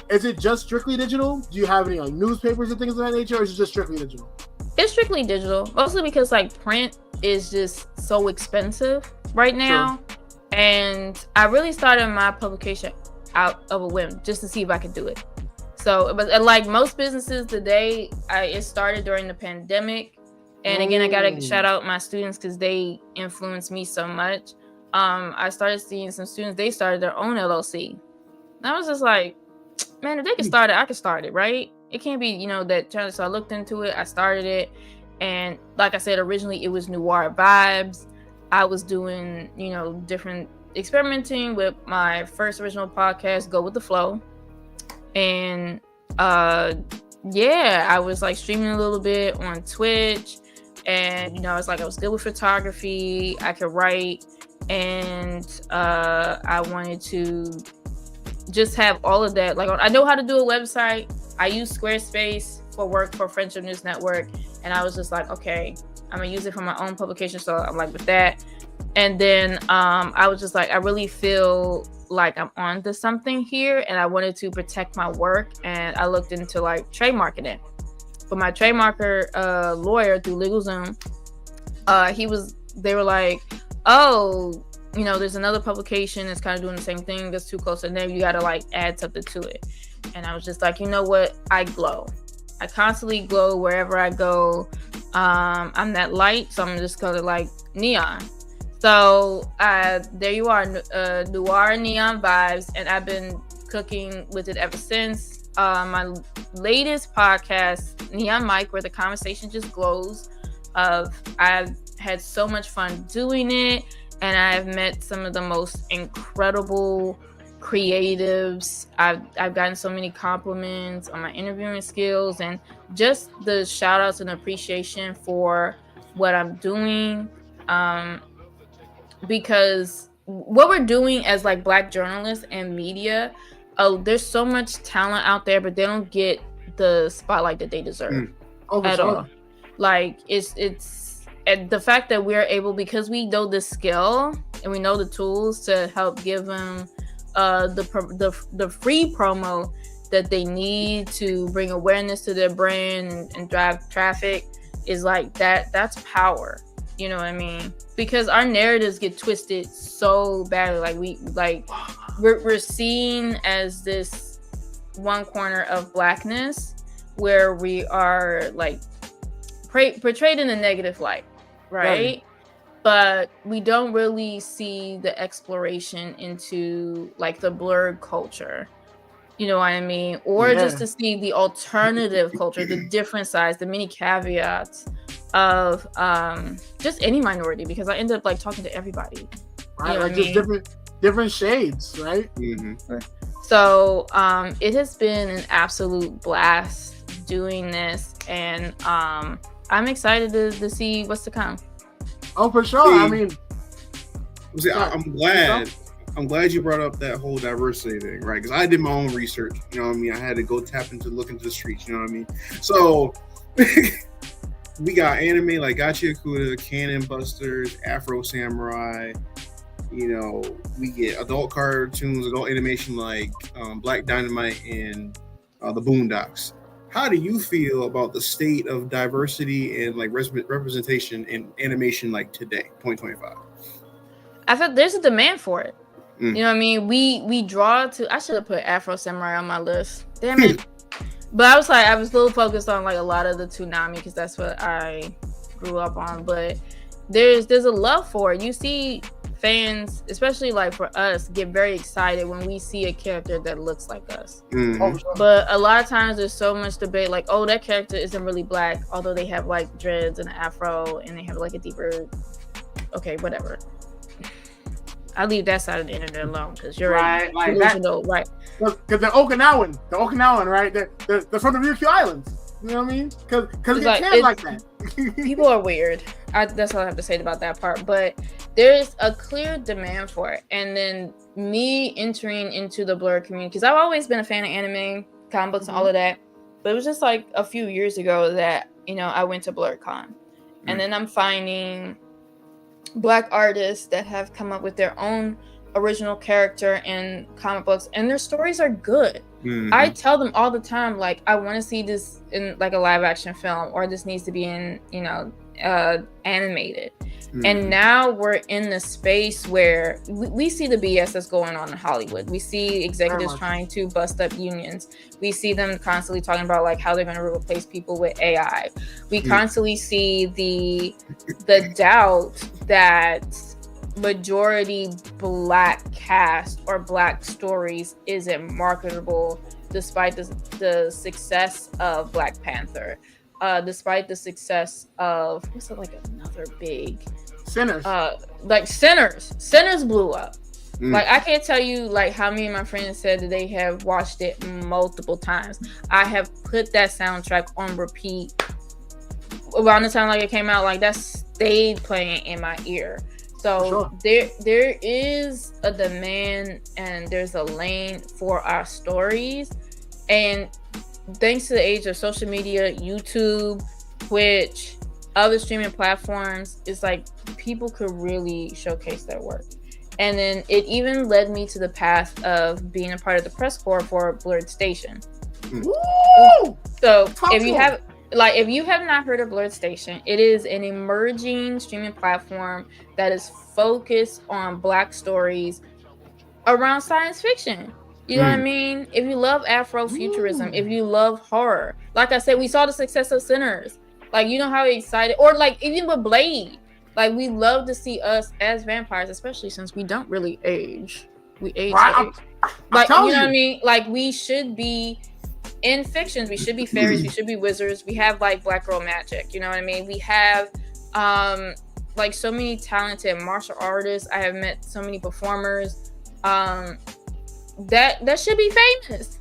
Is it just strictly digital? Do you have any like newspapers and things of that nature, or is it just strictly digital? It's strictly digital, mostly because like print is just so expensive right now. Sure. And I really started my publication out of a whim just to see if I could do it. So, but like most businesses today, it started during the pandemic. And again, I gotta shout out my students because they influenced me so much. I started seeing some students, they started their own LLC. And I was just like, man, if they can start it, I can start it, right? It can't be, that challenge. So I looked into it, I started it. And like I said, originally it was Noir Vibes. I was doing, different experimenting with my first original podcast, Go With The Flow. And I was like streaming a little bit on Twitch. And, I was good with photography. I could write. And I wanted to just have all of that. Like, I know how to do a website. I use Squarespace for work for Friendship News Network. And I was just like, okay, I'm gonna use it for my own publication. So I'm like with that. And then I was just like, I really feel like I'm onto something here, and I wanted to protect my work. And I looked into like trademarking it. But my trademarker lawyer through LegalZoom, they were like, oh, there's another publication that's kind of doing the same thing that's too close to them. You gotta like add something to it. And I was just like, you know what? I glow. I constantly glow wherever I go. I'm that light, so I'm just call it like neon. So there you are, Noir Neon Vibes, and I've been cooking with it ever since. My latest podcast, Neon Mic, where the conversation just glows. I've had so much fun doing it, and I've met some of the most incredible creatives. I've gotten so many compliments on my interviewing skills, and just the shout outs and appreciation for what I'm doing. Because what we're doing as like Black journalists and media, there's so much talent out there, but they don't get the spotlight that they deserve at all. Like it's and the fact that we're able, because we know the skill and we know the tools to help give them the free promo that they need to bring awareness to their brand and drive traffic, is like that's power. You know what I mean? Because our narratives get twisted so badly. We're seen as this one corner of Blackness where we are like portrayed in a negative light, right? But we don't really see the exploration into like the blurred culture. You know what I mean? Or just to see the alternative culture, the different sides, the many caveats of just any minority, because I ended up like talking to everybody. Right, you know, like just different shades, right? Mm-hmm. So it has been an absolute blast doing this, and I'm excited to see what's to come. Oh, for sure. I mean, I'm glad you brought up that whole diversity thing, right? Because I did my own research. You know what I mean? I had to go look into the streets. You know what I mean? So we got anime like Gachi Akuda, Cannon Busters, Afro Samurai. You know, we get adult cartoons, adult animation like Black Dynamite and the Boondocks. How do you feel about the state of diversity and like representation in animation like today, 2025? I thought there's a demand for it. You know what I mean? We draw to. I should have put Afro Samurai on my list. Damn it. But I was a little focused on like a lot of the Toonami because that's what I grew up on. But there's a love for it. You see fans, especially like for us, get very excited when we see a character that looks like us. But a lot of times there's so much debate, like, oh, that character isn't really black, although they have like dreads and an afro and they have like a deeper. Okay, whatever. I'll leave that side of the internet alone because you're right, like delusional, right? Because they're Okinawan, right? They're from the Ryukyu Islands. You know what I mean? Because they like, can like that. People are weird. That's all I have to say about that part. But there's a clear demand for it. And then me entering into the blur community, because I've always been a fan of anime, comic books, and all of that. But it was just like a few years ago that, you know, I went to BlurCon. And then I'm finding Black artists that have come up with their own original character in comic books, and their stories are good. I tell them all the time, like, I want to see this in like a live action film, or this needs to be in, you know, animated. And now we're in the space where we see the BS that's going on in Hollywood. We see executives trying to bust up unions. We see them constantly talking about like how they're going to replace people with AI. We constantly see the doubt that majority Black cast or Black stories isn't marketable, despite the success of Black Panther, despite the success of what's it, like another big Sinners. Like Sinners blew up. Like, I can't tell you like how many of my friends said that they have watched it multiple times. I have put that soundtrack on repeat around the time like it came out. Like, that stayed playing in my ear. So there is a demand and there's a lane for our stories. And thanks to the age of social media, YouTube, Twitch, other streaming platforms, it's like people could really showcase their work. And then it even led me to the path of being a part of the press corps for Blurred Station. Woo! So if you have not heard of Blurred Station, it is an emerging streaming platform that is focused on Black stories around science fiction. You know what I mean? If you love Afrofuturism, if you love horror, like I said, we saw the success of Sinners. Like, you know how excited, or like even with Blade, like we love to see us as vampires, especially since we don't really age. We age, like, you know what I mean? Like, we should be in fictions. We should be fairies. We should be wizards. We have like Black girl magic. You know what I mean? We have like so many talented martial artists. I have met so many performers that should be famous.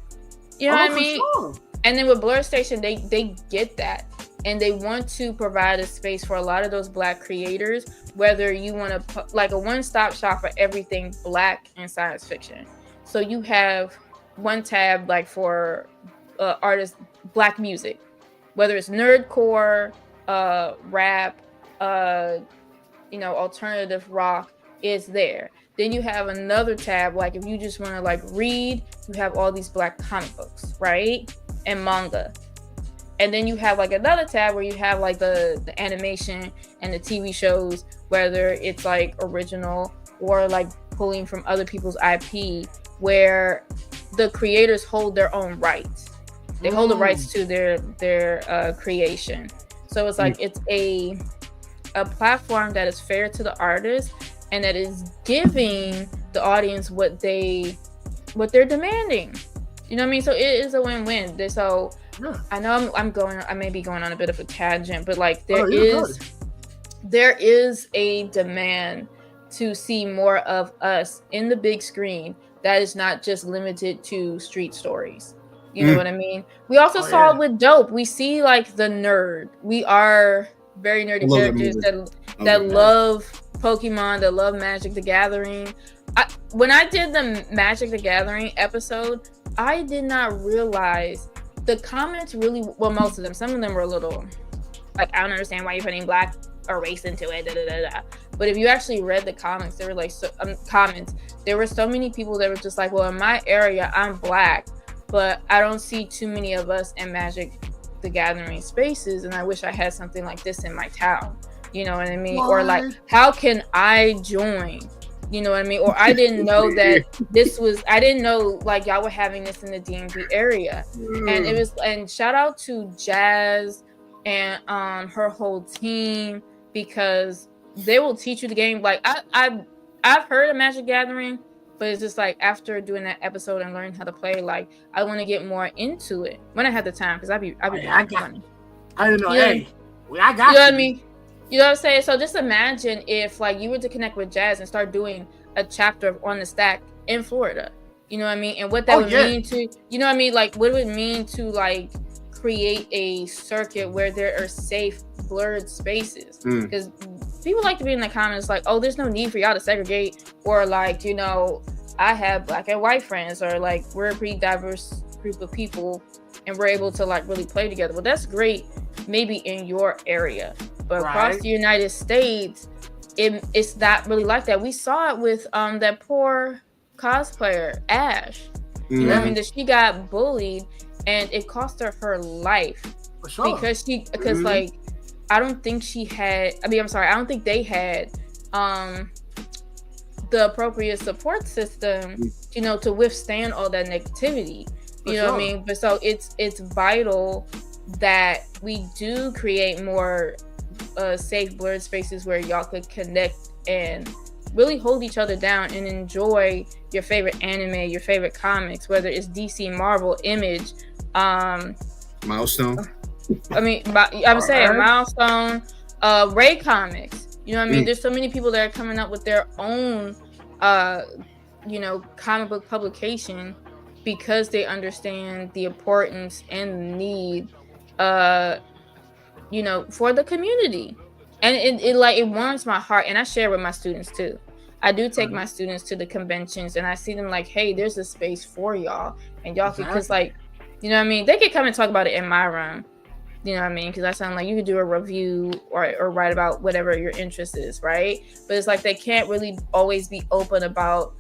You know what I mean? Sure. And then with Blur Station, they get that. And they want to provide a space for a lot of those Black creators, whether you want to, like, a one-stop shop for everything Black and science fiction. So you have one tab, like, for artists, Black music, whether it's nerdcore, rap, you know, alternative rock, is there. Then you have another tab, like, if you just want to, like, read, you have all these Black comic books, right? And manga. And then you have like another tab where you have like the animation and the TV shows, whether it's like original or like pulling from other people's IP, where the creators hold their own rights. They hold the rights to their creation. So it's like it's a platform that is fair to the artist and that is giving the audience what they're demanding. You know what I mean? So it is a win-win. So I know I may be going on a bit of a tangent, but like there is a demand to see more of us in the big screen that is not just limited to street stories. You know what I mean? We also saw it with Dope. We see like the nerd. We are very nerdy characters that love Pokemon, that love Magic the Gathering. When I did the Magic the Gathering episode, I did not realize the comments really, well, most of them, some of them were a little like, I don't understand why you're putting Black or race into it, da, da, da, da. But if you actually read the comments, there were like there were so many people that were just like, well, in my area, I'm Black, but I don't see too many of us in Magic the Gathering spaces, and I wish I had something like this in my town. You know what I mean? What? Or like, how can I join? You know what I mean? Or I didn't know that I didn't know like y'all were having this in the DMV area. And shout out to Jazz and her whole team, because they will teach you the game. Like I I've heard of Magic Gathering, but it's just like after doing that episode and learning how to play, like I want to get more into it when I had the time, because I'd be I didn't know. You know, Hey, I got you know what I mean? You know what I'm saying? So just imagine if like you were to connect with Jazz and start doing a chapter on the stack in Florida. You know what I mean? And what that would mean to, you know what I mean? Like what it would mean to like create a circuit where there are safe blurred spaces. Because people like to be in the comments like, oh, there's no need for y'all to segregate, or like, you know, I have black and white friends, or like we're a pretty diverse group of people and we're able to like really play together. Well, that's great maybe in your area, but across the United States, it's not really like that. We saw it with that poor cosplayer Ash. You know what I mean? That she got bullied and it cost her life. For sure. Because like I don't think they had the appropriate support system, you know, to withstand all that negativity. You know what I mean? But so it's vital that we do create more safe blurred spaces where y'all could connect and really hold each other down and enjoy your favorite anime, your favorite comics, whether it's DC, Marvel, Image, Milestone. I mean, I'm saying Milestone, Ray Comics. You know what I mean? There's so many people that are coming up with their own, you know, comic book publication because they understand the importance and the need, you know, for the community. And it warms my heart, and I share with my students too. I do take my students to the conventions, and I see them like, hey, there's a space for y'all, and y'all can, because like, you know what I mean, they can come and talk about it in my room. You know what I mean? Because I sound like you could do a review or write about whatever your interest is, right? But it's like they can't really always be open about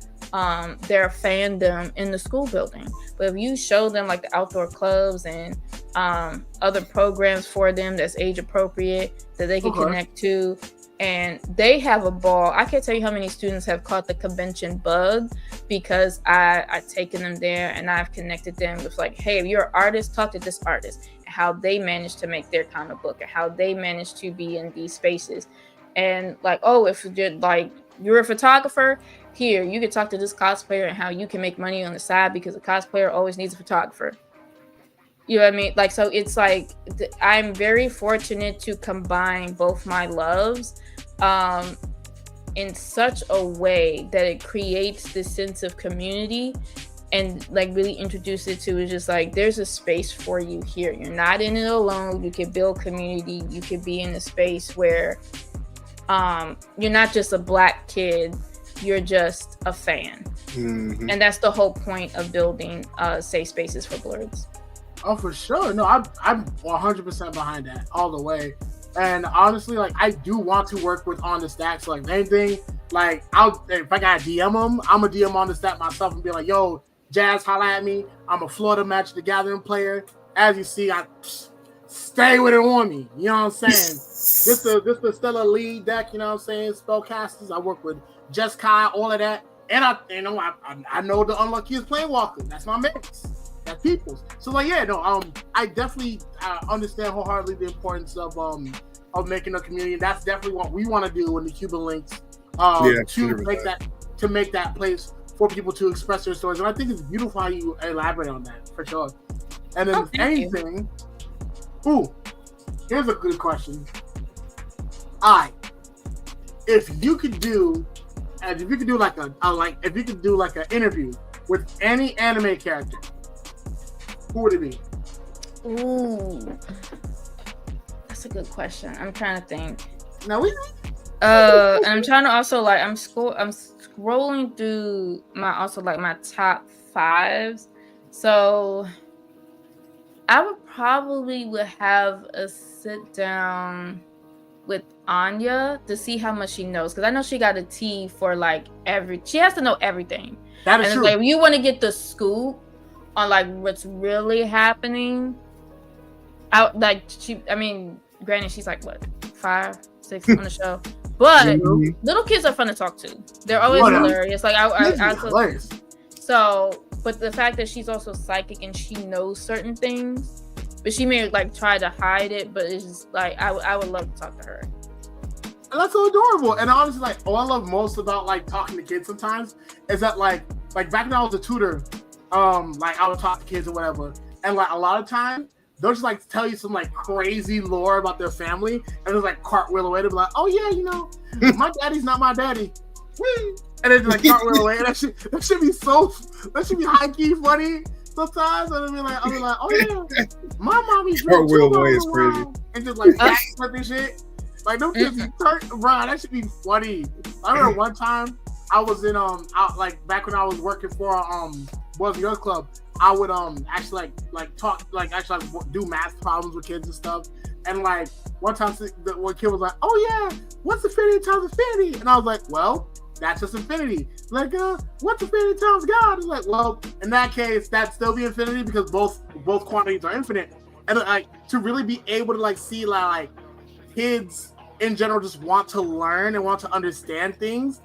their fandom in the school building. But if you show them like the outdoor clubs and other programs for them that's age appropriate that they can connect to, and they have a ball. I can't tell you how many students have caught the convention bug because I've taken them there and I've connected them with like, hey, if you're an artist, talk to this artist, and how they managed to make their comic book, and how they managed to be in these spaces. And like, oh, if you're a photographer, here you can talk to this cosplayer and how you can make money on the side, because a cosplayer always needs a photographer. You know what I mean? Like, so it's like I'm very fortunate to combine both my loves in such a way that it creates this sense of community, and like really introduce it to, it's just like, there's a space for you here. You're not in it alone. You can build community. You can be in a space where you're not just a black kid, you're just a fan. And that's the whole point of building safe spaces for blurs. Oh, for sure. No, I'm 100% behind that all the way. And honestly, like, I do want to work with On The Stack. So like anything, like if I got to DM them, I'm gonna DM On The Stack myself and be like, yo, Jazz, holla at me. I'm a Florida Magic the Gathering player. As you see, I stay with it on me. You know what I'm saying? This the Stellar Lead deck. You know what I'm saying? Spellcasters. I work with Just Kai, all of that. And I know the unluckiest Planewalker. That's my mix. That people's. So like, yeah, no, I definitely understand wholeheartedly the importance of making a community. That's definitely what we want to do in the Cuban Linx, to make that place for people to express their stories. And I think it's beautiful how you elaborate on that, for sure. And then here's a good question. If you could do like an interview with any anime character, who would it be? Ooh, that's a good question. I'm trying to think. And I'm trying to also like I'm scrolling through my top 5s. So I would probably have a sit down with Anya to see how much she knows, because I know she got a T for like she has to know everything. That is true. Like, you want to get the scoop on like what's really happening. Granted, she's like what, 5, 6 on the show, but little kids are fun to talk to. They're always hilarious. Like hilarious. So, but the fact that she's also psychic and she knows certain things, but she may like try to hide it, but it's just like I would love to talk to her. And that's so adorable. And honestly, like, all I love most about like talking to kids sometimes is that like back when I was a tutor, like I would talk to kids or whatever, and like a lot of times they'll just like tell you some like crazy lore about their family, and just like cartwheel away to be like, oh yeah, you know, my daddy's not my daddy. Whee! And then like cartwheel away. And that should be high key funny sometimes. And I'll be like, oh yeah, my mommy's cartwheel away is crazy. And just like backflip and shit. Like them kids, bro, that should be funny. I remember one time I was in out like back when I was working for Boys and Girls Club, I would actually like talk like actually like do math problems with kids and stuff. And like one time one kid was like, oh yeah, what's infinity times infinity? And I was like, well, that's just infinity. Like, what's infinity times God? It's like, well, in that case, that'd still be infinity because both quantities are infinite. And like to really be able to like see like kids in general just want to learn and want to understand things,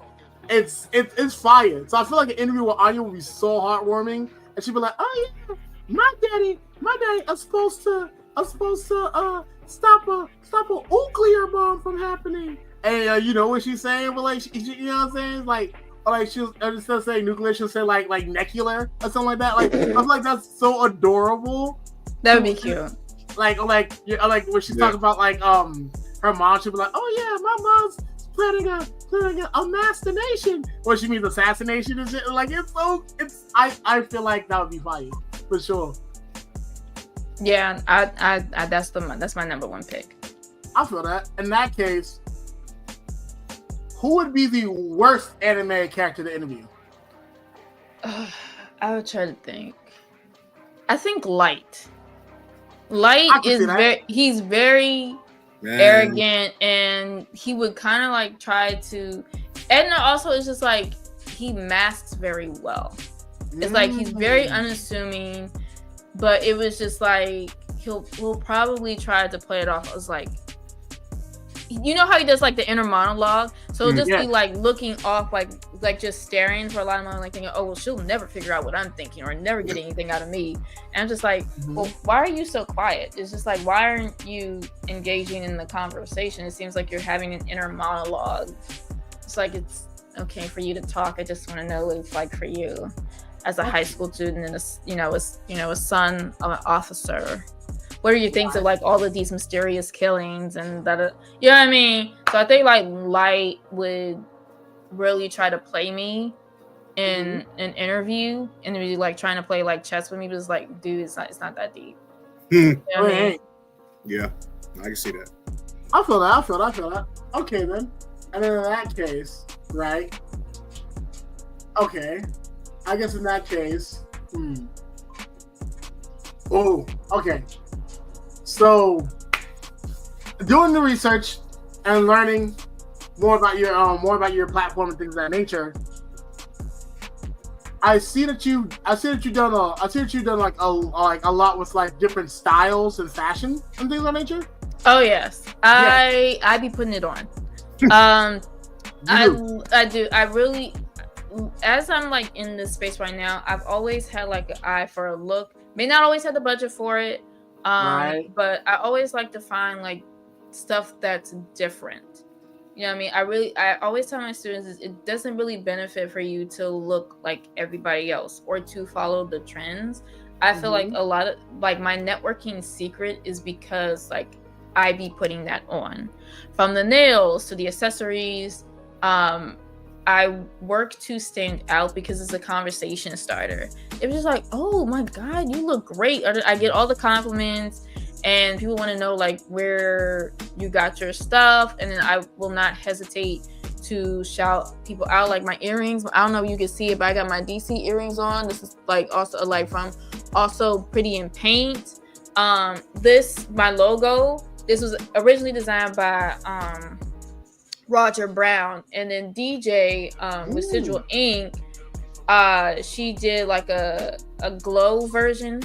it's fire. So I feel like an interview with Anya would be so heartwarming, and she'd be like, "Oh yeah, my daddy, I'm supposed to stop a nuclear bomb from happening." And you know what she's saying? But like, you know what I'm saying? Like she'll instead of saying nuclear, she'll say like necular or something like that. Like I feel like that's so adorable. That would be cute. Like when she's talking about like her mom, she'll be like, "Oh yeah, my mom's planning a masstination." What she means assassination and shit. Like I feel like that would be fire for sure. Yeah, I that's my number one pick. I feel that. In that case, who would be the worst anime character to interview? I would try to think. I think Light. Light is he's very arrogant, and he would kind of like try to. Edna also is just like he masks very well. It's like he's very unassuming, but it was just like he'll probably try to play it off as like, you know how he does like the inner monologue, so it'll just be like looking off, like just staring for a lot of moments, like thinking, oh well, she'll never figure out what I'm thinking or never get anything out of me. And I'm just like, well, why are you so quiet? It's just like, why aren't you engaging in the conversation? It seems like you're having an inner monologue. It's like, it's okay for you to talk, I just want to know what it's like for you as a high school student and a son of an officer. What are your things of like all of these mysterious killings and that? You know what I mean? So I think like Light would really try to play me in an interview and be like trying to play like chess with me, but it's like, dude, it's not that deep. You know what I mean? Yeah, I can see that. I feel that. Okay then. And then in that case, right? Okay. I guess in that case, oh, okay. So, doing the research and learning more about your platform and things of that nature, I see that you've done like a lot with like different styles and fashion and things of that nature. Oh yes, I be putting it on. I do. I really, as I'm like in this space right now, I've always had like an eye for a look. May not always have the budget for it. Right. But I always like to find like stuff that's different. You know what I mean? I always tell my students it doesn't really benefit for you to look like everybody else or to follow the trends. I feel like a lot of like my networking secret is because like I be putting that on, from the nails to the accessories. I work to stand out because it's a conversation starter. It was just like, oh my God, you look great. I get all the compliments and people want to know like where you got your stuff. And then I will not hesitate to shout people out, like my earrings. I don't know if you can see it, but I got my DC earrings on. This is like also like from Also Pretty in Paint. My logo, this was originally designed by Roger Brown, and then DJ Residual Ink, she did like a glow version,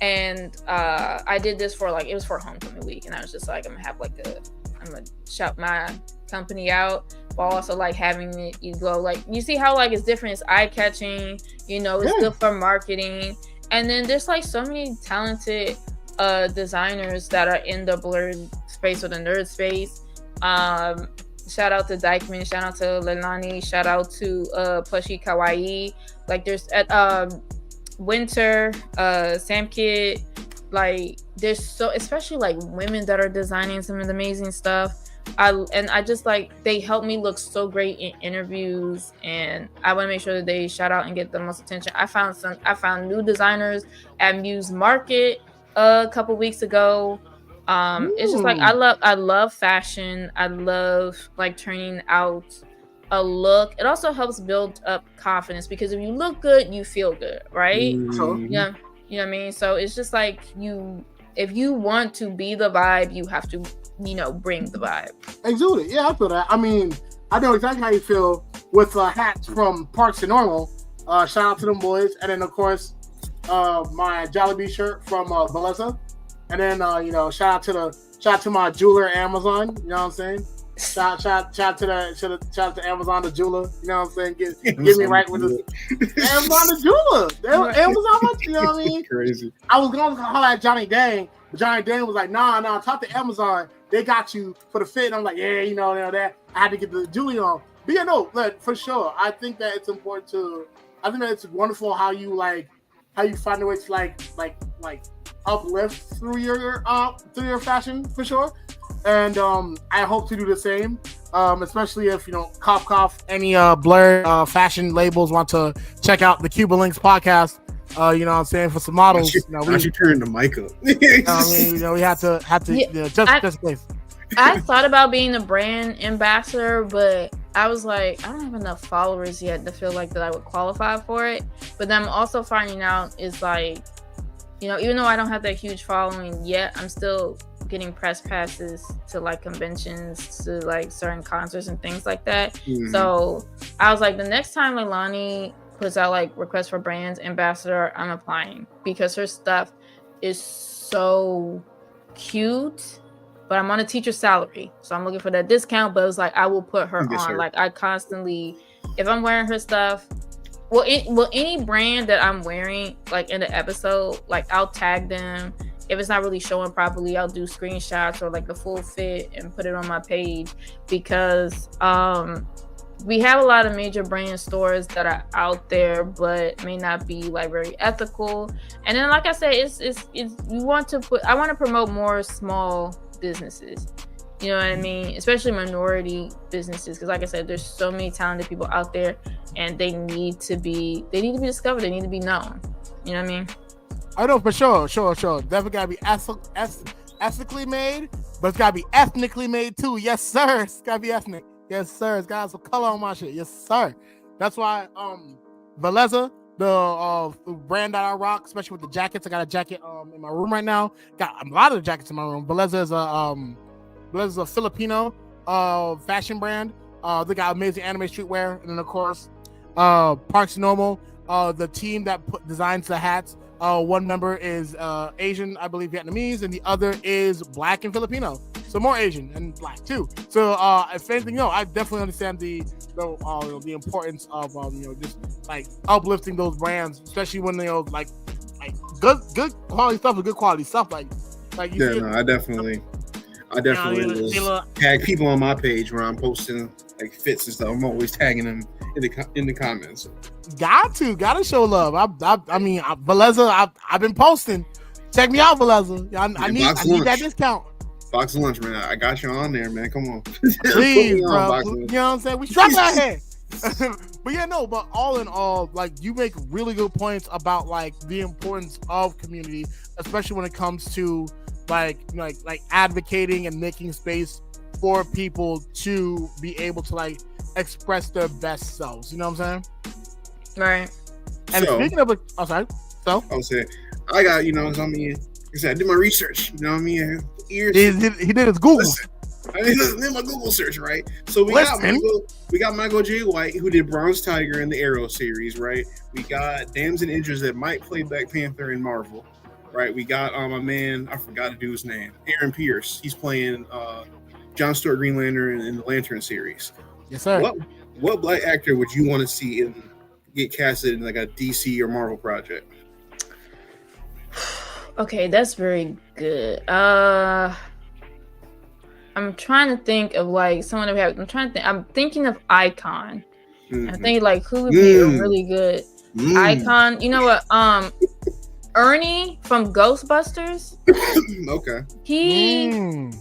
and I did this for like, it was for homecoming week, and I was just like, I'm gonna shout my company out, but also like having it glow. Like you see how like it's different, it's eye-catching, you know, it's good for marketing. And then there's like so many talented designers that are in the blurred space or the nerd space. Shout out to Dykeman. Shout out to Leilani. Shout out to Plushie Kawaii. Like there's at Winter, Sam Kid. Like there's so, especially like women that are designing some of the amazing stuff. I just like, they help me look so great in interviews, and I want to make sure that they shout out and get the most attention. I found new designers at Muse Market a couple weeks ago. It's just like I love fashion. I love like turning out a look. It also helps build up confidence, because if you look good, you feel good, right? Mhm. Yeah, you know what I mean? So it's just like, if you want to be the vibe, you have to, bring the vibe. Exude it. Yeah, I feel that. I mean, I know exactly how you feel with hats from Parks and Normal. Shout out to them boys. And then, of course, my Jollibee shirt from Valeza. And then, shout out to my jeweler Amazon. You know what I'm saying? Shout out to Amazon the jeweler. You know what I'm saying? Get me right with this. Amazon the jeweler. Amazon, you know what I mean? Crazy. I was going to holler at Johnny Dang. Johnny Dang was like, nah, talk to Amazon. They got you for the fit. And I'm like, yeah, that. I had to get the Julie on. But yeah, no, for sure. I think that it's important I think that it's wonderful how you find a way to like uplift through your fashion, for sure. And I hope to do the same. Especially if, cough, any blurred fashion labels want to check out the Cuban Linx podcast. You know what I'm saying, for some models. We should turn the mic up. We have to just in case. I thought about being a brand ambassador, but I was like, I don't have enough followers yet to feel like that I would qualify for it. But then I'm also finding out is like, even though I don't have that huge following yet, I'm still getting press passes to like conventions, to like certain concerts and things like that. Mm-hmm. So I was like, the next time Leilani puts out like requests for brands ambassador, I'm applying, because her stuff is so cute, but I'm on a teacher salary, so I'm looking for that discount. But it was like, I will put her on. Sure. Like I constantly, if I'm wearing her stuff, any brand that I'm wearing, like in the episode, like I'll tag them. If it's not really showing properly, I'll do screenshots or like the full fit and put it on my page, because we have a lot of major brand stores that are out there, but may not be like very ethical. And then, like I said, I want to promote more small businesses. You know what I mean? Especially minority businesses, because like I said, there's so many talented people out there, and they need to be discovered. They need to be known. You know what I mean? I know, for sure. Definitely gotta be ethically made, but it's gotta be ethnically made too. Yes, sir. It's gotta be ethnic. Yes, sir. It's got some color on my shit. Yes, sir. That's why Valeza, the brand that I rock, especially with the jackets. I got a jacket in my room right now. Got a lot of jackets in my room. Valeza is a Filipino fashion brand. They got amazing anime streetwear, and then of course Parks Normal, the team that designs the hats. One member is Asian, I believe Vietnamese, and the other is Black and Filipino. So more Asian and Black too. So if anything, I definitely understand the importance of just like uplifting those brands, especially when like good quality stuff is good quality stuff. Like you I definitely tag people on my page where I'm posting like fits and stuff. I'm always tagging them in the comments. Gotta show love. I mean, Valeza, I've been posting. Check me out, Valeza. I need that discount. Box of lunch, man. I got you on there, man. Come on. Please, bro. You know what I'm saying? We struggling out here. But all in all, like, you make really good points about like the importance of community, especially when it comes to like advocating and making space for people to be able to like express their best selves. You know what I'm saying? Right. And speaking of it, I was saying, I got, like I said, I did my research. You know what I mean? He did his Google. Listen, I did my Google search, right? So we got Michael J. White, who did Bronze Tiger in the Arrow series, right? We got Damson Idris that might play Black Panther in Marvel, right? We got my man, I forgot the dude's name, Aaron Pierce. He's playing John Stewart Green Lantern in the Lantern series. Yes, sir. What Black actor would you want to see get casted in like a DC or Marvel project? Okay, that's very good. I'm trying to think of like someone that we have. I'm thinking of Icon. Mm-hmm. I think like who would be a really good Icon. You know what? Ernie from Ghostbusters. Okay. He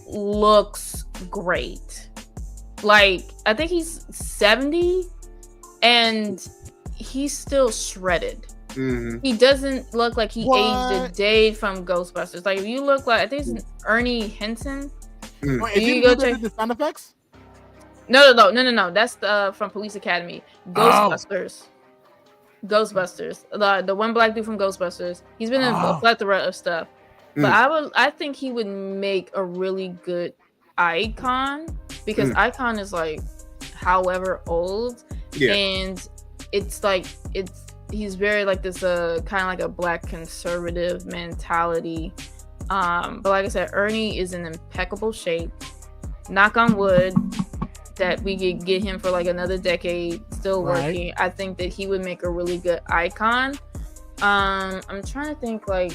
looks great. Like I think he's 70 and he's still shredded. Mm-hmm. He doesn't look like he aged a day from Ghostbusters. Like if you look like I think it's Ernie Henson. Wait, is he go check the sound effects? No. That's from Police Academy. Ghostbusters. Ghostbusters. The one black dude from Ghostbusters. He's been in a plethora of stuff. But I think he would make a really good Icon because Icon is like however old. Yeah. And it's like he's very like this kind of like a black conservative mentality. But like I said, Ernie is in impeccable shape. Knock on wood that we could get him for like another decade still working. Right. I think that he would make a really good Icon. I'm trying to think like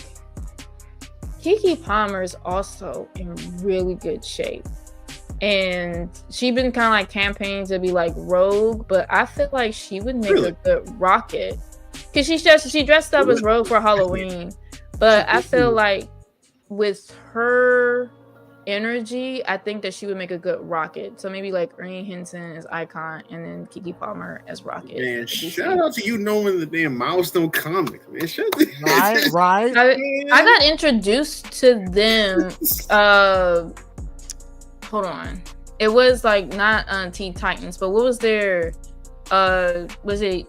Keke Palmer is also in really good shape. And she's been kind of like campaigning to be like Rogue, but I feel like she would make a good Rocket. Because she dressed up as Rogue for Halloween. But I feel like with her energy, I think that she would make a good Rocket. So maybe like Ernie Henson as Icon and then Keke Palmer as Rocket. Man, shout out to you knowing the damn Milestone comics, man. Right. I got introduced to them. Hold on. It was like not Teen Titans, but what was their was it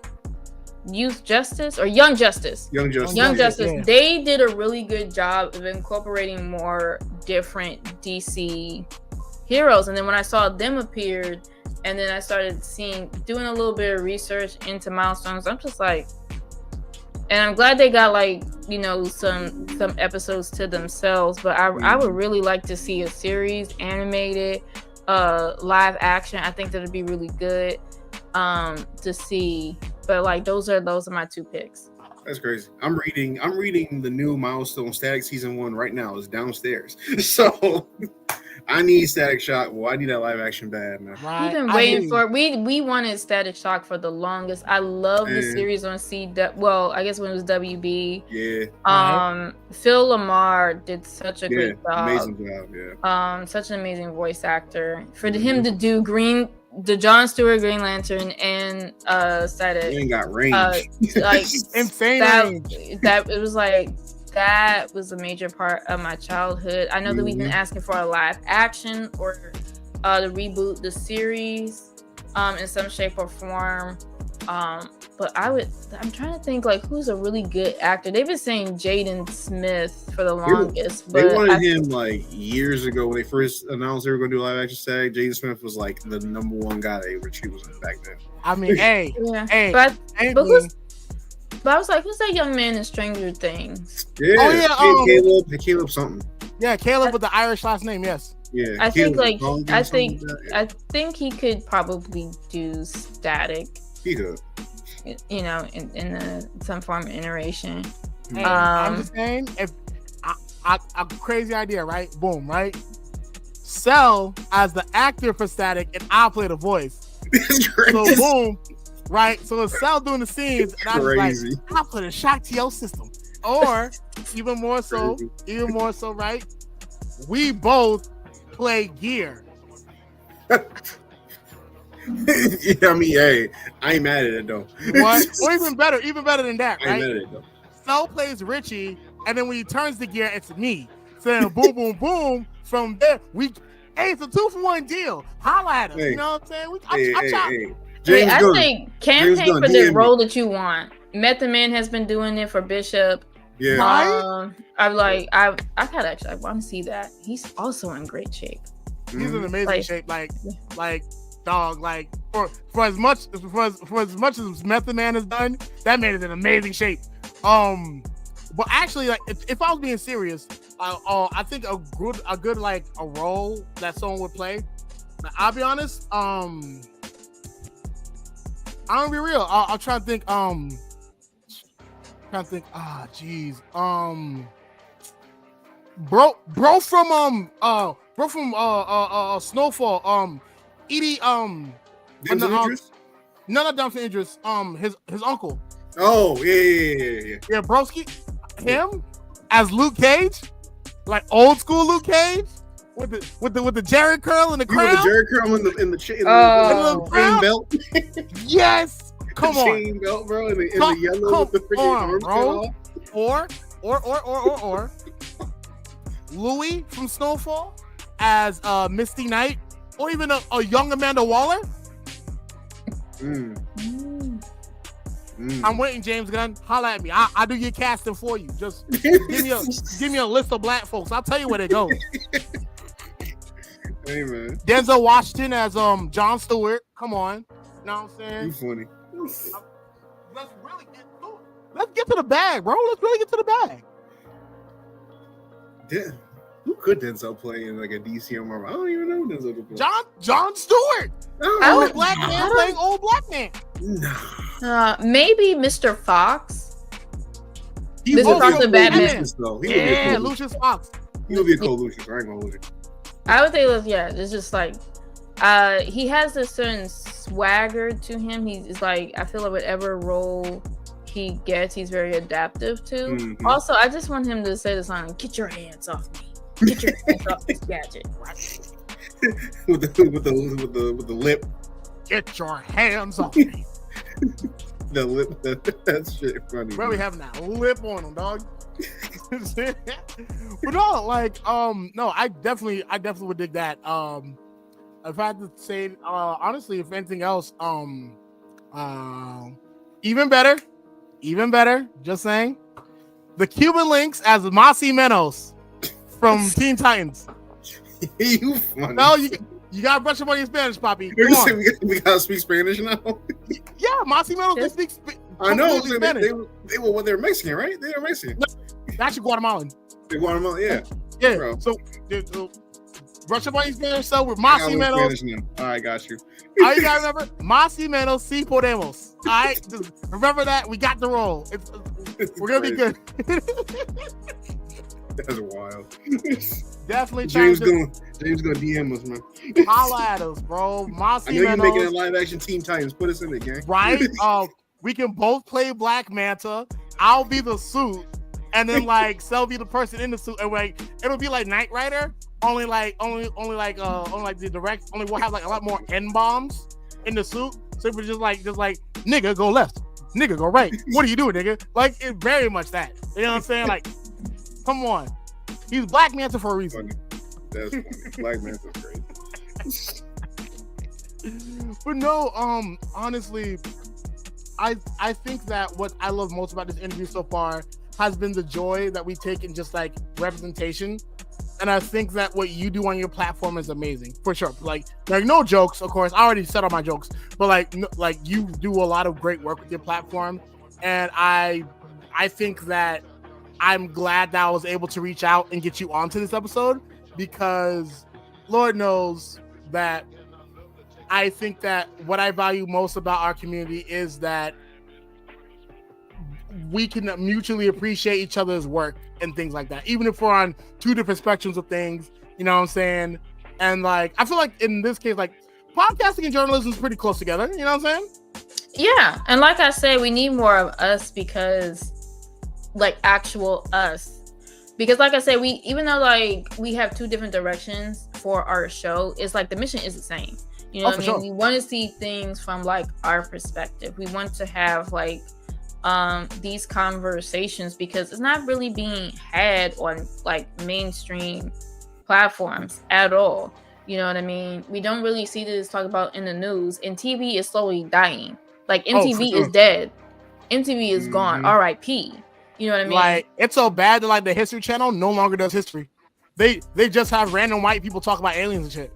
Youth Justice or Young Justice? Young Justice. Yeah. They did a really good job of incorporating more different DC heroes. And then when I saw them appeared, and then I started doing a little bit of research into Milestones, I'm just like, and I'm glad they got like, you know, some episodes to themselves. But I would really like to see a series, animated, live action. I think that'd be really good to see. But like those are my two picks. That's crazy. I'm reading the new Milestone Static season 1 right now. It's downstairs. So I need Static Shock. Well, I need that live action bad, man. Right. We've been waiting for we wanted Static Shock for the longest. I love the series on well, I guess when it was WB. Yeah. Phil Lamar did such a great job. Amazing job, yeah. Such an amazing voice actor. For him to do the Jon Stewart Green Lantern and Static. You ain't got range. Like insane range. That it was like that was a major part of my childhood. I know that we've been asking for a live action or to reboot the series in some shape or form. But I'm trying to think like who's a really good actor. They've been saying Jaden Smith for the longest. They wanted him like years ago when they first announced they were going to do live action Static. Jaden Smith was like the number one guy they were choosing back then. I mean, but I was like, who's that young man in Stranger Things? Yeah, Caleb something. Yeah, Caleb with the Irish last name. Yes. Yeah, I think he could probably do Static. He could. You know, in some form of iteration. Hey, I'm just saying, if a crazy idea, right? Boom, right? Cell as the actor for Static, and I'll play the voice. So boom, right? So it's Cell doing the scenes, and I'm like, I'll put a Shock TO system, or even more so, right? We both play Gear. Yeah, I mean, hey, I ain't mad at it though. What? Or even better than that, right? I ain't mad at it though. Cell plays Richie, and then when he turns the gear, it's me. So then boom, boom, boom. From there, it's a 2-for-1 deal. Holla at us. Hey. You know what I'm saying? I think campaign for the role that you want. Method Man has been doing it for Bishop. Yeah. I'm like, I want to see that. He's also in great shape. He's in amazing shape. Like dog. Like for as much as Method Man has done, that man is in amazing shape. But actually, like if I was being serious, I think a good like a role that someone would play. I'll be honest. I'm gonna be real. I'll try to think. Bro from bro from Snowfall, Edie, Denzel Idris? Not Denzel Idris, his uncle. Oh, yeah. Yeah, broski, him as Luke Cage, like old school Luke Cage with the Jerry curl and the crown. With the Jerry curl in the chain belt. Yes, come on, chain belt, bro, in the yellow with the freaking arms cut off. Or Louis from Snowfall as Misty Knight, or even a young Amanda Waller. I'm waiting, James Gunn. Holla at me. I'll do your casting for you. Just give me a list of black folks. I'll tell you where they go. Hey man. Denzel Washington as Jon Stewart. Come on. You know what I'm saying? You funny. Let's get to the bag, bro. Let's really get to the bag. Who could Denzel play in like a DC or Marvel? I don't even know who Denzel could play. Jon Stewart. Old black man playing old black man. No. Maybe Mr. Fox. Mr. Fox the Batman. Yeah, Lucius Fox. He'll be a cool Lucius. I ain't gonna lose it. I would think it's just like he has a certain swagger to him. He's like, I feel like whatever role he gets, he's very adaptive to. Mm-hmm. Also, I just want him to say the song, "Get your hands off me. Get your hands off this gadget." with the lip. Get your hands off me. The lip. That shit funny. Bro, we having that lip on him, dog. But no, like, no, I definitely would dig that. If I had to say, honestly, if anything else, even better. Just saying, the Cuban Linx as Mossy Menos from Teen Titans. You funny. No, you gotta brush up on your Spanish, Poppy. We gotta speak Spanish now. Yeah, Mossy Menos, they speak I know. Spanish. They're Mexican, right? They're Mexican. No, actually Guatemalan. They're Guatemalan, yeah. Yeah. Bro. So brush up on your Spanish, so with Mossy Menos. All right, got you. All you gotta remember, Mossy Menos, si podemos. All right, just remember that. We got the roll. We're gonna be good. That's wild. Definitely. James gonna DM us, man. Holla at us, bro. Mossy I know Menos. you're making a live action Teen Titans. Put us in it, gang. Right? We can both play Black Manta. I'll be the suit, and then like Cell be the person in the suit, and like it'll be like Knight Rider. Only we'll have like a lot more N bombs in the suit. So we're just like nigga go left, nigga go right. What are you doing, nigga? Like it's very much that. You know what I'm saying? Like, come on, he's Black Manta for a reason. That's funny. Black Manta's great. But no, honestly, I think that what I love most about this interview so far has been the joy that we take in just like representation. And I think that what you do on your platform is amazing, for sure. Like no jokes, of course. I already said all my jokes, but like you do a lot of great work with your platform, and I think that I'm glad that I was able to reach out and get you onto this episode, because Lord knows that I think that what I value most about our community is that we can mutually appreciate each other's work and things like that, even if we're on two different spectrums of things, you know what I'm saying? And like, I feel like in this case, like podcasting and journalism is pretty close together, you know what I'm saying? Yeah. And like I said, we need more of us, because like actual us, because like I said, even though like we have two different directions for our show, it's like the mission is the same. You know what I mean? Sure. We want to see things from like our perspective. We want to have like these conversations, because it's not really being had on like mainstream platforms at all. You know what I mean? We don't really see this talked about in the news, and TV is slowly dying. Like MTV is dead. MTV is gone. R.I.P. You know what I mean? Like it's so bad that like the History Channel no longer does history. They just have random white people talk about aliens and shit.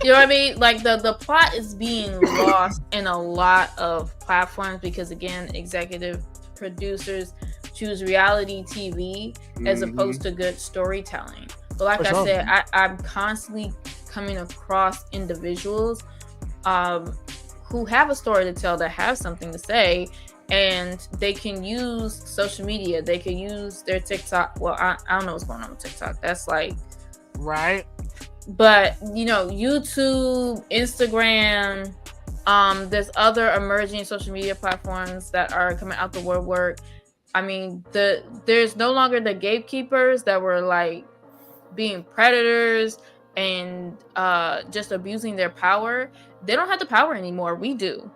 You know what I mean? Like the plot is being lost in a lot of platforms, because again, executive producers choose reality TV as opposed to good storytelling. But like I said, I'm constantly coming across individuals who have a story to tell, that have something to say, and they can use social media. They can use their TikTok. Well, I don't know what's going on with TikTok. That's like Right. But YouTube, Instagram, there's other emerging social media platforms that are coming out the woodwork. I mean, there's no longer the gatekeepers that were like being predators and just abusing their power. They don't have the power anymore. We do.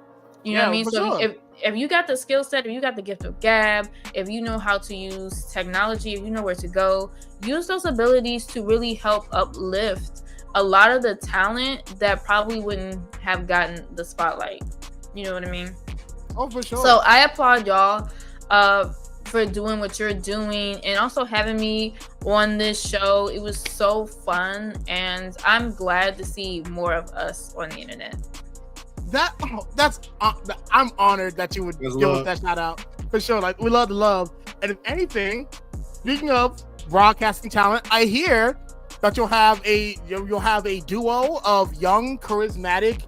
You know what I mean? So sure. if you got the skill set, if you got the gift of gab, if you know how to use technology, if you know where to go, use those abilities to really help uplift a lot of the talent that probably wouldn't have gotten the spotlight. You know what I mean? Oh, for sure. So I applaud y'all for doing what you're doing and also having me on this show. It was so fun, and I'm glad to see more of us on the internet. I'm honored that you would give us that shout out, for sure. Like, we love the love. And if anything, speaking of broadcasting talent, I hear that you'll have a duo of young, charismatic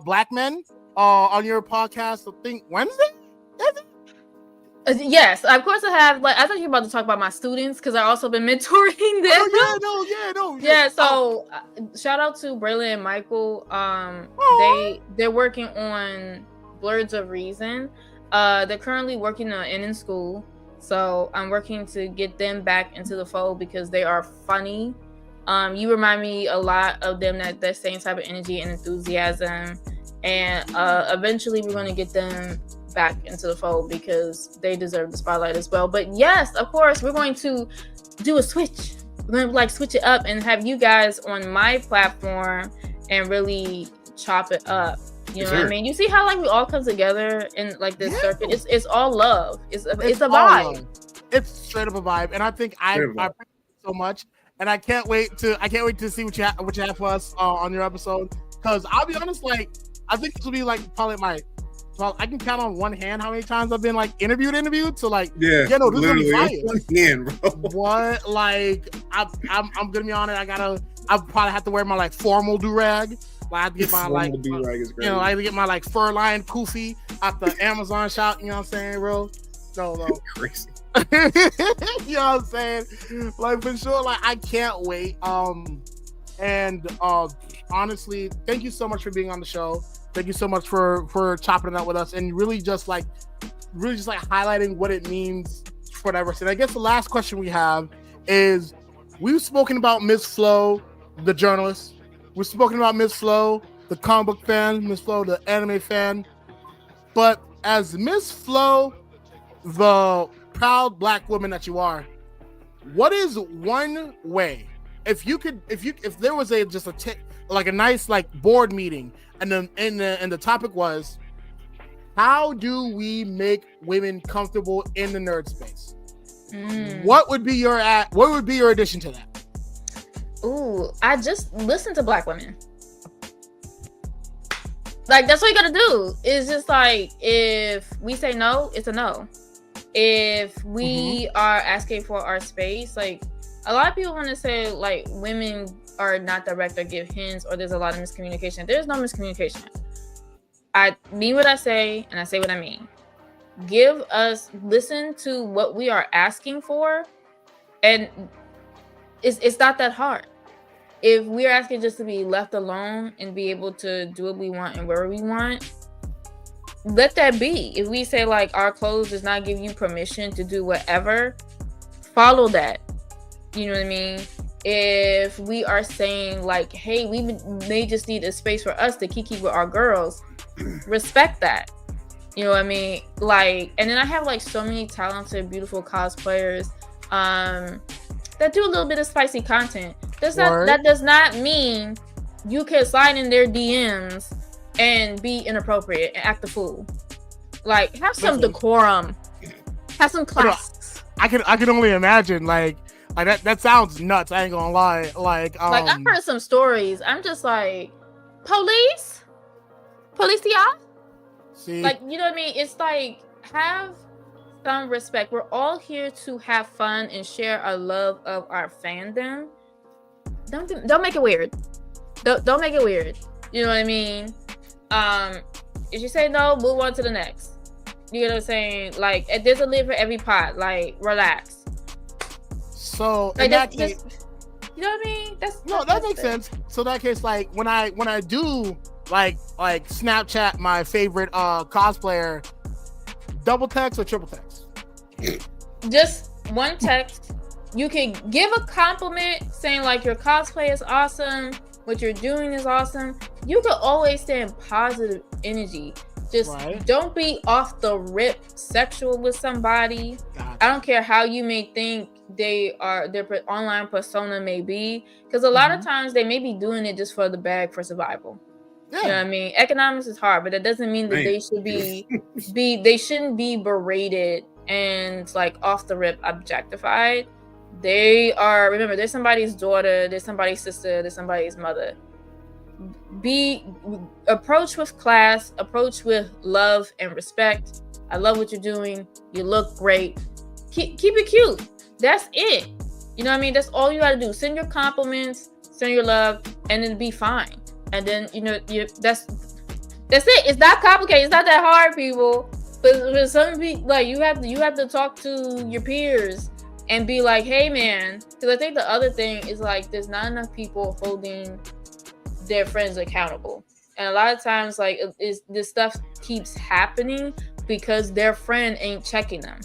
black men on your podcast. I think Wednesday. Yes, of course I have. Like, I thought you were about to talk about my students because I've also been mentoring them. Yeah. So shout out to Braylon and Michael. They're working on Blurs of Reason. They're currently working in school, so I'm working to get them back into the fold because they are funny. You remind me a lot of them, that same type of energy and enthusiasm, and eventually we're going to get them back into the fold because they deserve the spotlight as well. But yes, of course, we're going to do a switch. We're going to switch it up and have you guys on my platform and really chop it up. You know what I mean? You see how we all come together in this circuit? It's all love. It's a vibe. Love. It's straight up a vibe, and I think I appreciate it so much. And I can't wait to see what you have for us on your episode. Because I'll be honest, I think this will be probably I can count on one hand how many times I've been interviewed. So this is gonna be fire. One hand, bro. What? I'm gonna be on it. I probably have to wear my formal do-rag. I have to get my do-rag is great. I have to get my fur lined kufi at the Amazon shop. You know what I'm saying, bro? No. Crazy. You know what I'm saying? For sure. I can't wait. And honestly, thank you so much for being on the show. Thank you so much for chopping it up with us and really just highlighting what it means for diversity. I guess the last question we have is, we've spoken about Miss Flo, the journalist. We've spoken about Miss Flo, the comic book fan, Miss Flo, the anime fan. But as Miss Flo, the proud black woman that you are, what is one way, if there was a nice board meeting and the topic was, how do we make women comfortable in the nerd space? What would be your addition to that? Ooh, I just listen to black women. That's what you gotta do. It's just if we say no, it's a no. If we are asking for our space, a lot of people want to say women are not direct or give hints, or there's a lot of miscommunication. There's no miscommunication. I mean what I say, and I say what I mean. Listen to what we are asking for, and it's not that hard. If we're asking just to be left alone and be able to do what we want and where we want, let that be. If we say our clothes does not give you permission to do whatever, follow that. You know what I mean? If we are saying hey, we may just need a space for us to kiki with our girls, respect that. You know what I mean? And then I have so many talented, beautiful cosplayers that do a little bit of spicy content. That does not mean you can slide in their DMs and be inappropriate and act a fool. Have some decorum. Have some class. I can only imagine that sounds nuts. I ain't gonna lie. I've heard some stories. I'm just police, y'all. See, you know what I mean? It's have some respect. We're all here to have fun and share our love of our fandom. Don't make it weird. Don't make it weird. You know what I mean? If you say no, move on to the next. You know what I'm saying? There's a lid for every pot. Relax. So in that case, You know what I mean? That makes sense. So in that case, like when I do like Snapchat my favorite cosplayer, double text or triple text? Just one text. You can give a compliment saying like your cosplay is awesome, what you're doing is awesome. You can always stay in positive energy. Just don't be off the rip sexual with somebody. Gotcha. I don't care how you may think their online persona may be, because a lot of times they may be doing it just for the bag for survival. Yeah. You know what I mean? Economics is hard, but that doesn't mean that they should they shouldn't be berated and like off the rip objectified. Remember, they're somebody's daughter, they're somebody's sister, they're somebody's mother. Approach with class, approach with love and respect. I love what you're doing. You look great. Keep it cute. That's it. You know what I mean? That's all you gotta do. Send your compliments, send your love, and it'll be fine. And then that's it. It's not complicated. It's not that hard, people. But some people, like, you have to talk to your peers and be like, hey man, because I think the other thing is like there's not enough people holding their friends accountable, and a lot of times like this stuff keeps happening because their friend ain't checking them.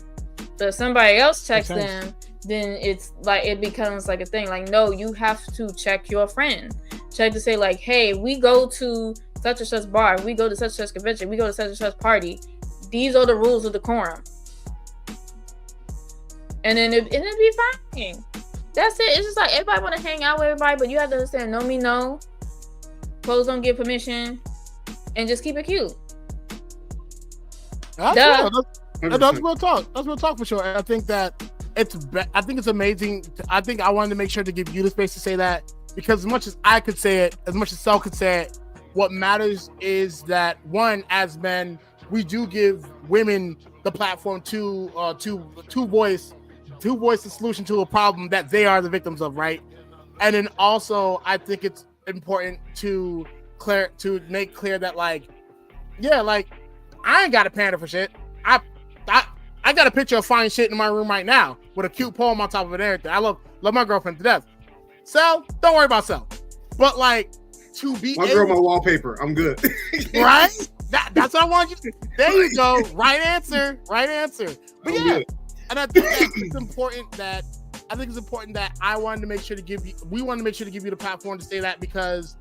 So if somebody else checks them, then it's like it becomes like a thing. Like, no, you have to check your friend. Check to say like, hey, we go to such and such bar, we go to such and such convention, we go to such and such party. These are the rules of decorum. And then it'd be fine. That's it. It's just like everybody want to hang out with everybody, but you have to understand, no me no. Clothes don't give permission, and just keep it cute. That's real talk. That's real talk for sure. And I think that it's amazing. I think I wanted to make sure to give you the space to say that, because as much as I could say it, as much as Sel could say it, what matters is that one, as men, we do give women the platform to voice the solution to a problem that they are the victims of, right? And then also, I think it's important to make clear that like I ain't got a pander for shit. I got a picture of fine shit in my room right now with a cute poem on top of it and everything. I love my girlfriend to death. So don't worry about Sel. But like to be my girl, my wallpaper, I'm good. Right? That's what I want you to. There you go. Right answer. But yeah, good. And I think it's important that we wanted to make sure to give you the platform to say that, because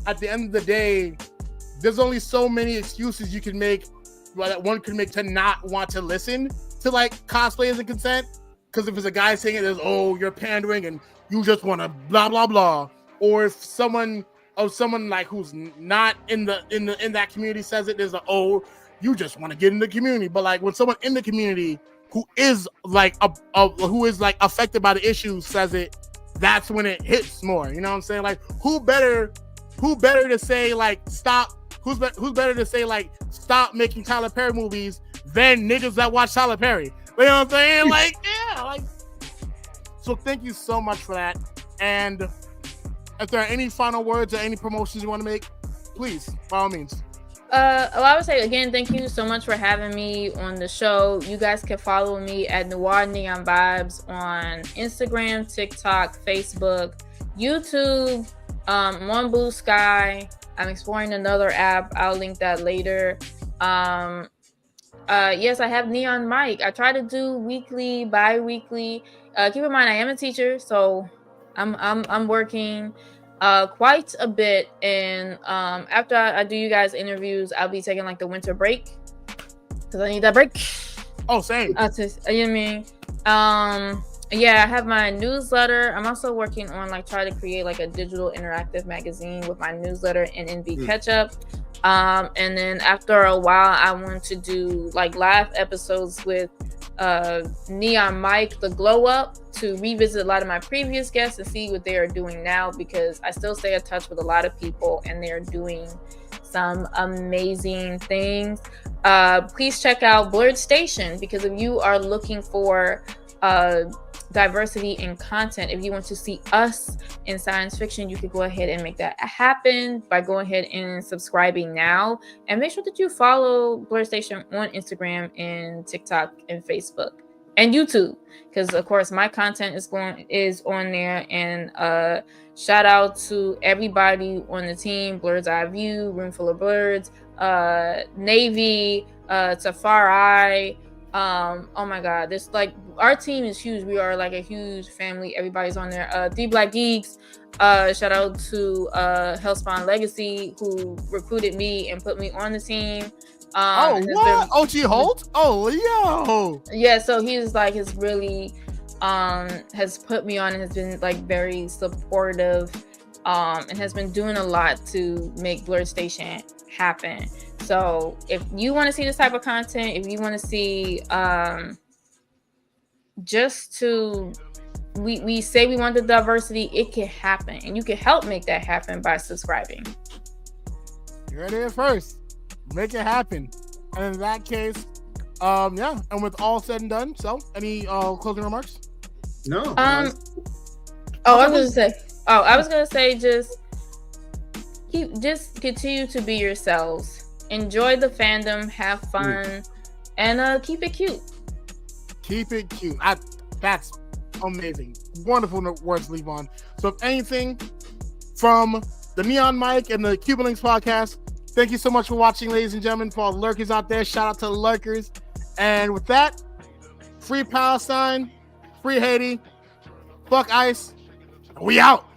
at the end of the day, there's only so many excuses you can make, that one could make, to not want to listen to like cosplayers and consent. Because if it's a guy saying it, there's, oh, you're pandering and you just want to blah blah blah. Or if someone like who's not in that community says it, there's you just want to get in the community. But like when someone in the community who is like who is like affected by the issue says it, that's when it hits more. You know what I'm saying? Like who better to say like stop? Who's better to say like stop making Tyler Perry movies than niggas that watch Tyler Perry? You know what I'm saying? Like yeah, like. So thank you so much for that. And if there are any final words or any promotions you want to make, please, by all means. I would say again, thank you so much for having me on the show. You guys can follow me at Noir Neon Vibes on Instagram, TikTok, Facebook, YouTube, on Blue Sky. I'm exploring another app. I'll link that later. Yes, I have Neon Mic. I try to do weekly, bi-weekly. Keep in mind, I am a teacher, so I'm working quite a bit. And after I do you guys interviews, I'll be taking like the winter break because I need that break. Oh, same. You know what I mean? Yeah, I have my newsletter. I'm also working on like trying to create like a digital interactive magazine with my newsletter and NV Ketchup. And then after a while, I want to do like live episodes with Neon Mike, the Glow Up, to revisit a lot of my previous guests and see what they are doing now, because I still stay in touch with a lot of people and they're doing some amazing things. Please check out Blurred Station, because if you are looking for diversity in content, if you want to see us in science fiction, you could go ahead and make that happen by going ahead and subscribing now. And make sure that you follow Blur Station on Instagram and TikTok and Facebook. and YouTube, because of course my content is on there. And shout out to everybody on the team: Blurred's Eye View, Roomful of Birds, Navy, Tafari. Oh my God, this like our team is huge. We are like a huge family. Everybody's on there. The Black Geeks. Shout out to Hellspawn Legacy, who recruited me and put me on the team. What? OG Holt? Oh, yo. Yeah, so he's like has really has put me on and has been like very supportive and has been doing a lot to make Blurred Station happen. So if you want to see this type of content, if you want to see we say we want the diversity, it can happen, and you can help make that happen by subscribing. You heard it first. Make it happen. And in that case, yeah. And with all said and done, so any closing remarks? No. I was gonna say just continue to be yourselves. Enjoy the fandom, have fun, and keep it cute. Keep it cute. That's amazing. Wonderful words to leave on. So if anything from the Neon Mike and the Cuban Linx podcast, thank you so much for watching, ladies and gentlemen. For all the lurkers out there, shout out to the lurkers. And with that, free Palestine, free Haiti, fuck ICE, we out.